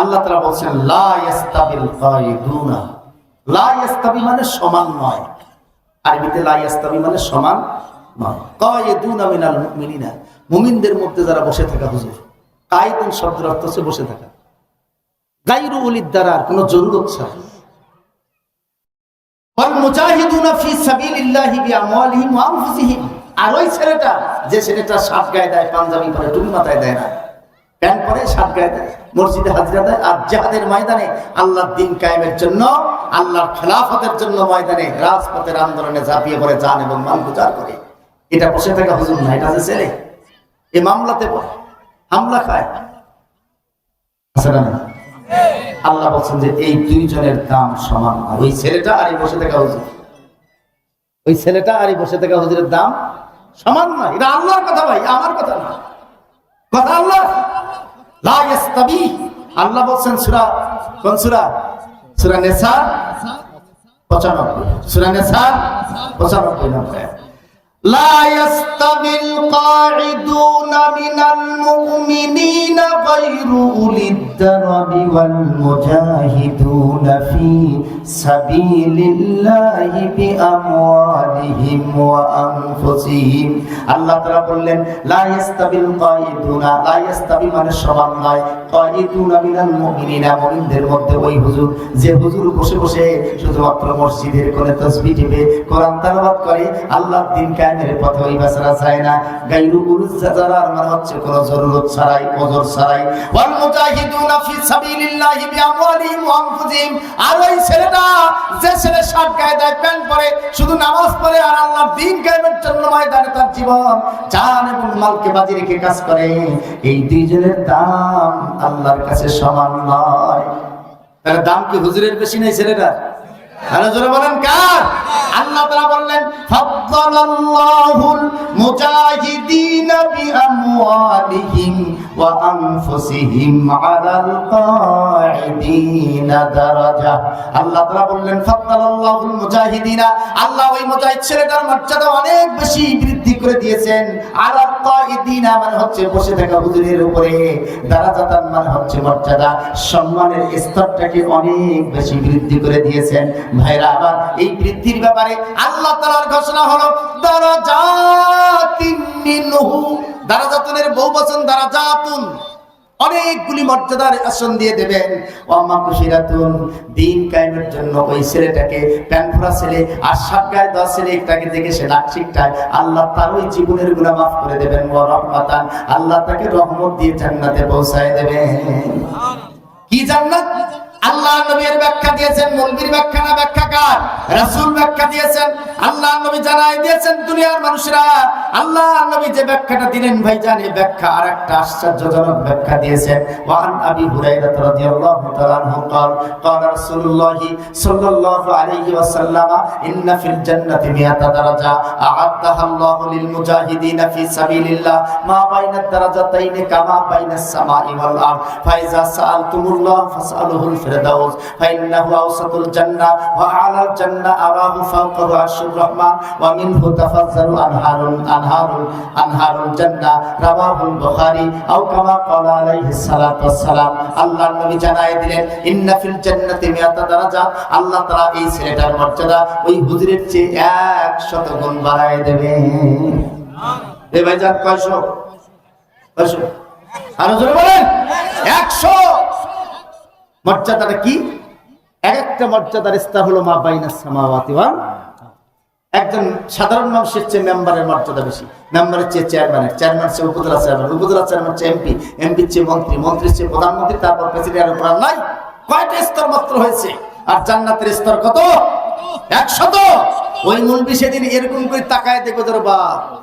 আল্লাহ তাআলা বলছেন লা ইয়াস্তাবিল কায়দুনা, লা ইয়াস্তাবি মানে সমান নয়, আরবিতে লা ইয়াস্তাবি মানে সমান নয়। কায়দুনা মিনাল মুমিনিনা, মুমিনদের মধ্যে যারা বসে থাকা, হুজুর কায়দুন শব্দের অর্থ হচ্ছে বসে থাকা, গায়রু উলিদ দারার, কোনো জরুরত ছাড়া। ওয়াল মুজাহিদুনা ফি সাবিলিল্লাহি বিআমওয়ালিহিম ওয়া আনফুসিহিম, আর ওই ছেলেটা, যে ছেলেটা শার্ট গায়ে দেয়, পাঞ্জাবি পরে, টুপি মাথায় দেয় না, প্যান্ট পরে, শার্ট গায়ে দেয়, মসজিদে হাজিরা দেয়, আর জিহাদের ময়দানে আল্লাহর দ্বীন কায়েমের জন্য, আল্লাহর খেলাফতের জন্য ময়দানে রাজপথের আন্দোলনে ঝাঁপিয়ে পড়ে জান এবং মাল উজাড় করে, এটা বসে থাকা হুজুর না, এটা যে ছেলে এই মামলাতে পড়ে হামলা খায়। আল্লাহ বলছেন যে এই দুইজনের দাম সমান না। ওই ছেলেটা আর এই বসে থাকা হুজুর, ওই ছেলেটা আর এই বসে থাকা হুজুরের দাম সমান না। এটা আল্লাহর কথা ভাই, আমার কথা না, কথা আল্লাহ। লা ইয়াস্তাবি, আল্লাহ বলছেন সূরা, কোন সূরা? সূরা নিসা 95, সূরা নিসা 95 নম্বর। لا يستوي القاعدون من المؤمنين غير أولي الضرر والمجاهدون في سبيل الله بأموالهم وأنفسهم। আল্লাহ তাআলা বললেন লা ইয়াস্তাবিল কায়দুনা, লা ইয়াস্তাবি মানে সমান নয়, কায়দুনা মিনাল মুমিনিনা, মুমিনদের মধ্যে ওই হুজুর, যে হুজুর বসে বসে শুধুমাত্র মসজিদের কোণে তাসবিহ দিবে, কোরআন তেলাওয়াত করে, আল্লাহর দ্বীন কায়েমের পথে ওই বাসরা চায় না। গায়রু উলিজ যারার মানে হচ্ছে কোনো জরুরত ছাড়াই, ওজর ছাড়াই। ওয়াল মুজাহিদুনা ফি সাবিলিল্লাহি বিআমওয়ালিহিম ওয়া আনফুসিহিম, আর ওই ছেলেটা, যে ছেলে শার্ট গায়ে দেয়, প্যান্ট পরে, শুধু নামাজ পড়ে, আর আল্লাহর দ্বীন কায়েমের জন্য ময়দানে তার জীবন, জান এবং মালকে বাজি রেখে কাজ করে, এই দুইজনের দাম আল্লাহর কাছে সমান নয়। তার দাম কি হুজুরের বেশি নেই ছেলেটার? আরো জোরে বলেন কার? আল্লাহ তাআলা বললেন ফাদ্দালাল্লাহুল মুজাহিদিনা বিআমওয়ালিহিম ওয়া আনফুসিহিম আলাল কাঈদিনা দারাজা। আল্লাহ তাআলা বললেন ফাদ্দালাল্লাহুল মুজাহিদিনা, আল্লাহ ওই মুজাহিদ ছেলেটার মর্যাদা অনেক বেশি বৃদ্ধি করে দিয়েছেন। আলাল কাঈদিনা মানে হচ্ছে বসে থাকা হুজুরের উপরে, দারাজাতান মানে হচ্ছে মর্যাদা, সম্মানের স্তরটাকে অনেক বেশি বৃদ্ধি করে দিয়েছেন। ভাইরা আবার এই বৃদ্ধির ব্যাপারে আল্লাহ তাআলার ঘোষণা হলো দারাজাতিন মিনহু, দারাজাতুনের বহুবচন দারাজাতুন, অনেকগুলি মর্যাদার আসন দিয়ে দেবেন। ওয়া মাগফিরাতুন, দ্বীন কায়েমের জন্য ওই ছেলেটাকে, প্যান্ট পরা ছেলে আর শার্ট গায়ে দেওয়া ছেলেটাকে দেখে সে নাক শিখটায়, আল্লাহ তার ওই জীবনের গুনাহ মাফ করে দেবেন। ওয়া রাহমাতান, আল্লাহ তাকে রহমত দিয়ে জান্নাতে পৌঁছায় দেবেন। কি জান্নাত? আল্লাহ নবীর ব্যাখ্যা দিয়েছেন, মৌলবীর ব্যাখ্যা না, ব্যাখ্যাকার রাসূল ব্যাখ্যা দিয়েছেন। আল্লাহ নবী জানাই দিয়েছেন দুনিয়ার মানুষরা, আল্লাহ নবী যে ব্যাখ্যাটা দিলেন ভাইজান, এই ব্যাখ্যা আরেকটা আশ্চর্যজনক ব্যাখ্যা দিয়েছেন। ওয়া আন আবি হুরায়রা রাদিয়াল্লাহু তাআলা আনহু قال قال رسول الله صلى الله عليه وسلم ان في الجنه 100 درجه اعدها الله للمجاهدين في سبيل الله ما بين الدرجتين كما بين السماء والارض فاذا سالتم الله فاسالوه الفردوس فانه اوسط الجنه واعلى الجنه اراه فوقه عرش الرحمن ومنه تفجر انهار الجنه رواه البخاري او كما قال عليه الصلاه والسلام। আল্লাহর নবী জানায় দিলেন ইন্না ফিল জান্নাতি 100 দারাজা, আল্লাহ তাআলা এই ছেলেটার মর্যাদা ওই হুজুরের চেয়ে 100 গুণ বাড়ায় দেবেন। এই ভাইজান কয়শো? কয়শো? আরো জোরে বলেন 100। মর্যাদাটা কি? একটা মর্যাদার স্তর হলো মা বাইনাস সামাওয়াতি ওয়াল, একজন সাধারণ মানুষের চেয়ে মেম্বারের মর্যাদা বেশি, মেম্বারের চেয়ে চেয়ারম্যানের, চেয়ারম্যান চেয়ে উপজেলা চেয়ারম্যান, উপজেলা চেয়ারম্যান চেয়ে এমপি, এমপির চেয়ে মন্ত্রী, মন্ত্রীর চেয়ে প্রধানমন্ত্রী, তারপর প্রেসিডেন্ট, উপর নাই। কয়টা স্তর মাত্র হয়েছে? আর জান্নাতের স্তর কত? 100। ওই মুলবি সেদিন এরকম করে তাকায় দেখো, ধরো বা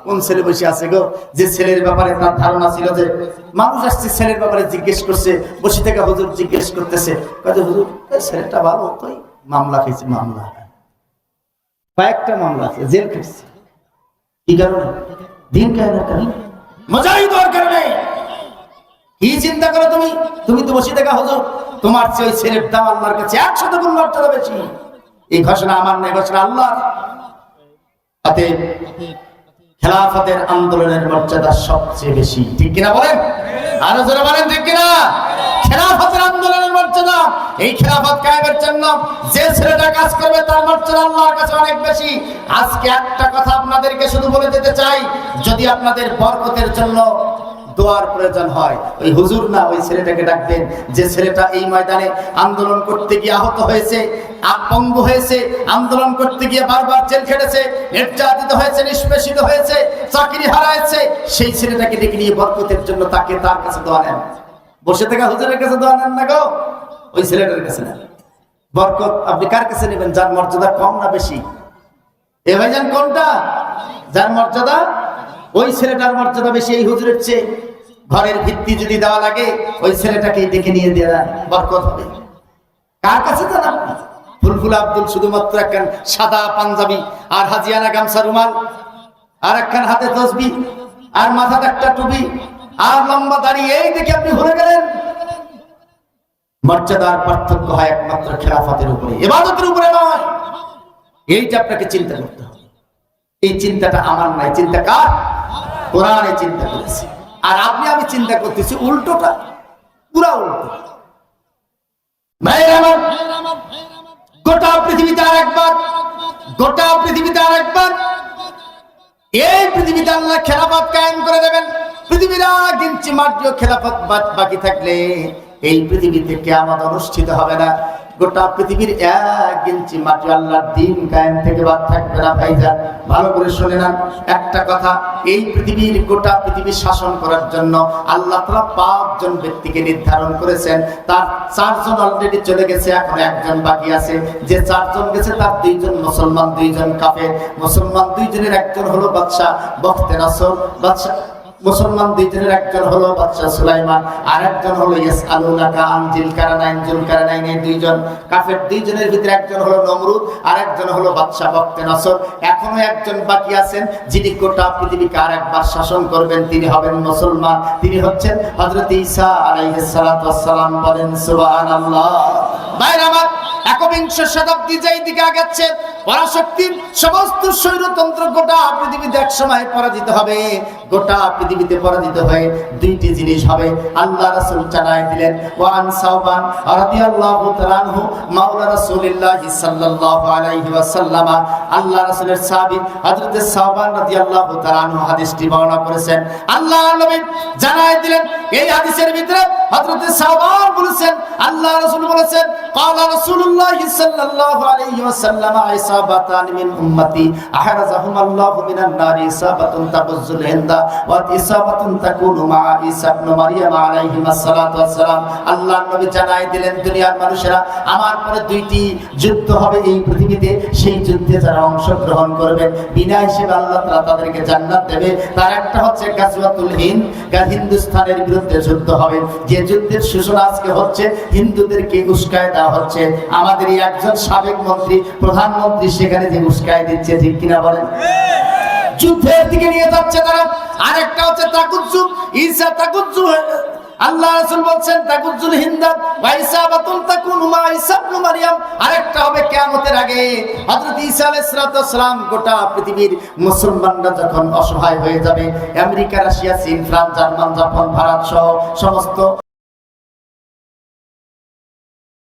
কোন ছেলে বসে আছে গো, যে ছেলের ব্যাপারে তার ধারণা ছিল যে মানুষ আসছে ছেলের ব্যাপারে জিজ্ঞেস করছে, বসে থেকে হুজুর জিজ্ঞেস করতেছে, হুজুর ছেলেটা ভালো, তুই মামলা খেয়েছে, মামলা কয়েকটা মামলা আছে, জেল খেয়েছে, কি কারণে? দিন কায়েমের কারণে, মুজাহিদ হওয়ার কারণে। কি চিন্তা করো তুমি? তুমি তো বসে দেখা হুজুর, তোমার চেয়ে ওই ছেলের দাম আল্লাহর কাছে 100 গুণ মর্যাদা বেশি। এই ঘোষণা আমার নয়, ঘোষণা আল্লাহর। অতএব খেলাফতের আন্দোলনের মর্যাদা সবচেয়ে বেশি, ঠিক কিনা বলেন? আরো জোরে বলেন ঠিক কিনা? খেলাফতের আন্দোলনের মর্যাদা, এই খেলাফত কায়েমের জন্য যে ছেলেটা কাজ করবে তার মর্যাদা আল্লাহর কাছে অনেক বেশি। আজকে একটা কথা আপনাদেরকে শুধু বলে দিতে চাই, যদি আপনাদের বরকতের জন্য দোয়ার প্রয়োজন হয়, ওই হুজুর না, ওই ছেলেটাকে ডাকবেন, যে ছেলেটা এই ময়দানে আন্দোলন করতে গিয়ে আহত হয়েছে, আপঙ্গ হয়েছে, আন্দোলন করতে গিয়ে বারবার জেল খেটেছে, নির্যাতিত হয়েছে, নিষ্পেষিত হয়েছে, চাকরি হারাইছে, সেই ছেলেটাকে ডেকে নিয়ে বরকতের জন্য তাকে তার কাছে দোয়া নেন। বসে থেকে হুজুরের কাছে দোয়া নেন না গো, ওই ছেলেটার কাছে নেন। বরকত আপনি কার কাছে নেবেন? যার মর্যাদা কম না বেশি? এ ভাইজান কোনটা? যার মর্যাদা, ওই ছেলেটার মর্যাদা বেশি এই হুজুরের চেয়ে। ঘরের ভিত্তি যদি দেওয়া লাগে, ওই ছেলেটাকে ডেকে নিয়ে দেওয়া বরকত হবে। কার কাছে জানান? ফুলফুল আব্দুল শুধুমাত্র একখান সাদা পাঞ্জাবি আর হাজিয়ানা গামছা রুমাল আর একখান হাতে তসবি আর মাথাতে একটা টুপি আর লম্বা দাড়ি, এই দেখে আপনি ভুলে গেলেন? মর্যাদার পার্থক্য হয় একমাত্র খেলাফতের উপরে, ইবাদতের উপরে নয়। এইটা আপনাকে চিন্তা করতে হবে। এই চিন্তাটা আমার নাই, চিন্তা কার? কোরআনে চিন্তা করেছে। আর আপনি আমি চিন্তা করতেছি উল্টোটা, পুরা উল্টো। ভাইরা আমার, গোটা পৃথিবীতে আরেকবার, গোটা পৃথিবীতে আরেকবার এই পৃথিবীতে আল্লাহ খেলাফত কায়েম করে দেবেন। পৃথিবীর 1 ইঞ্চি মাটিও খেলাফত বাকি থাকলে এই পৃথিবীতে কিয়ামত অনুষ্ঠিত হবে না। গোটা পৃথিবীর 1 ইঞ্চি মাটি আল্লাহর দ্বীন কায়েম থেকে বাদ থাকবে না। ভাইজান ভালো করে শুনে নেন একটা কথা, এই পৃথিবীর গোটা পৃথিবী শাসন করার জন্য আল্লাহ তাআলা 5 জন ব্যক্তিকে নির্ধারণ করেছেন। তার 4 জন অলরেডি চলে গেছে, এখন 1 জন বাকি আছে। যে 4 জন গেছে তার 2 জন মুসলমান, 2 জন কাফের। মুসলমান 2 জনের একজন হলো বাদশা বখতে নাসর, বাদশা মুসলমান 2 জনের একজন হলো বাদশা সুলাইমান, আর একজন হলো ইয়াসআলুনাকা আন জিলকারনাইন, জুলকারনাইনের 2 জন। কাফের 2 জনের ভিতরে একজন হলো নমরুদ, আর একজন হলো বাদশা বখতে নাসর। এখনো একজন বাকি আছেন যিনি গোটা পৃথিবীকে আরেকবার শাসন করবেন, তিনি হবেন মুসলমান, তিনি হচ্ছেন হযরত ঈসা আলাইহিস সালাতু ওয়াস সালাম। বলেন সুবহানাল্লাহ। ভাইরা আমার, একবিংশ শতাব্দী যেই দিকে আগাচ্ছে, পরাশক্তির সমস্ত স্বৈরতন্ত্র গোটা পৃথিবীতে এক সময় পরাজিত হবে। গোটা পৃথিবীতে পরাজিত হয়ে 2টি জিনিস হবে। আল্লাহ রাসূল জানায় দিলেন, ওয়ান সাওবান রাদিয়াল্লাহু তাআলা আনহু মাওলা রাসূলুল্লাহ সাল্লাল্লাহু আলাইহি ওয়াসাল্লাম, আল্লাহ রাসূলের সাহাবী হযরত সাওবান রাদিয়াল্লাহু তাআলা আনহু হাদিসটি বর্ণনা করেছেন। আল্লাহ নবী জানায় দিলেন, এই হাদিসের ভিতরে হযরত সাওবান বলেছেন, আল্লাহ রাসূল বলেছেন, ক্বালা রাসূলুল্লাহ সাল্লাল্লাহু আলাইহি ওয়াসাল্লাম, ইসাবাতান মিন উম্মতি আহরাজাহুম আল্লাহু মিনান নারি, ইসাবাতুন তাবুজুল হিন্দা ওয়া ইসাবাতুন তাকুনু মা ঈসা ইবনে মারইয়াম আলাইহিস সালাতু ওয়াস সালাম। আল্লাহ নবী জানায় দিলেন, দুনিয়ার মানুষেরা আমার পরে 2টি যুদ্ধ হবে এই পৃথিবীতে, সেই যুদ্ধে যারা অংশগ্রহণ করবে বিনা হিসেবে আল্লাহ তাআলা তাদেরকে জান্নাত দেবে। তার একটা হচ্ছে গাজওয়াতুল হিন্দ, হিন্দুস্তানের বিরুদ্ধে যুদ্ধ হবে, যে যুদ্ধের সূচনা আজকে হচ্ছে। হিন্দুদেরকে উস্কায় দেওয়া হচ্ছে, আমাদের একজন সাবেক মন্ত্রী, প্রধানমন্ত্রী সেখানে যে উস্কায় দিচ্ছে, ঠিক কিনা বলেন? যুদ্ধের দিকে নিয়ে যাচ্ছে তারা। আরেকটা হচ্ছে তাকুজ্জু, ঈসা তাকুজ্জু, আল্লাহ রাসূল বলছেন তাকুজ্জুল হিন্দা ওয়া ইসাবাতুন তাকুনু মা ঈসা ইবনে মারইয়াম। আরেকটা হবে কিয়ামতের আগে হযরত ঈসা আলাইহিস সালাম। গোটা পৃথিবীর মুসলমানরা যখন অসহায় হয়ে যাবে, আমেরিকা, রাশিয়া, চীন, ফ্রান্স, জার্মান, জাপান, ভারত সহ সমস্ত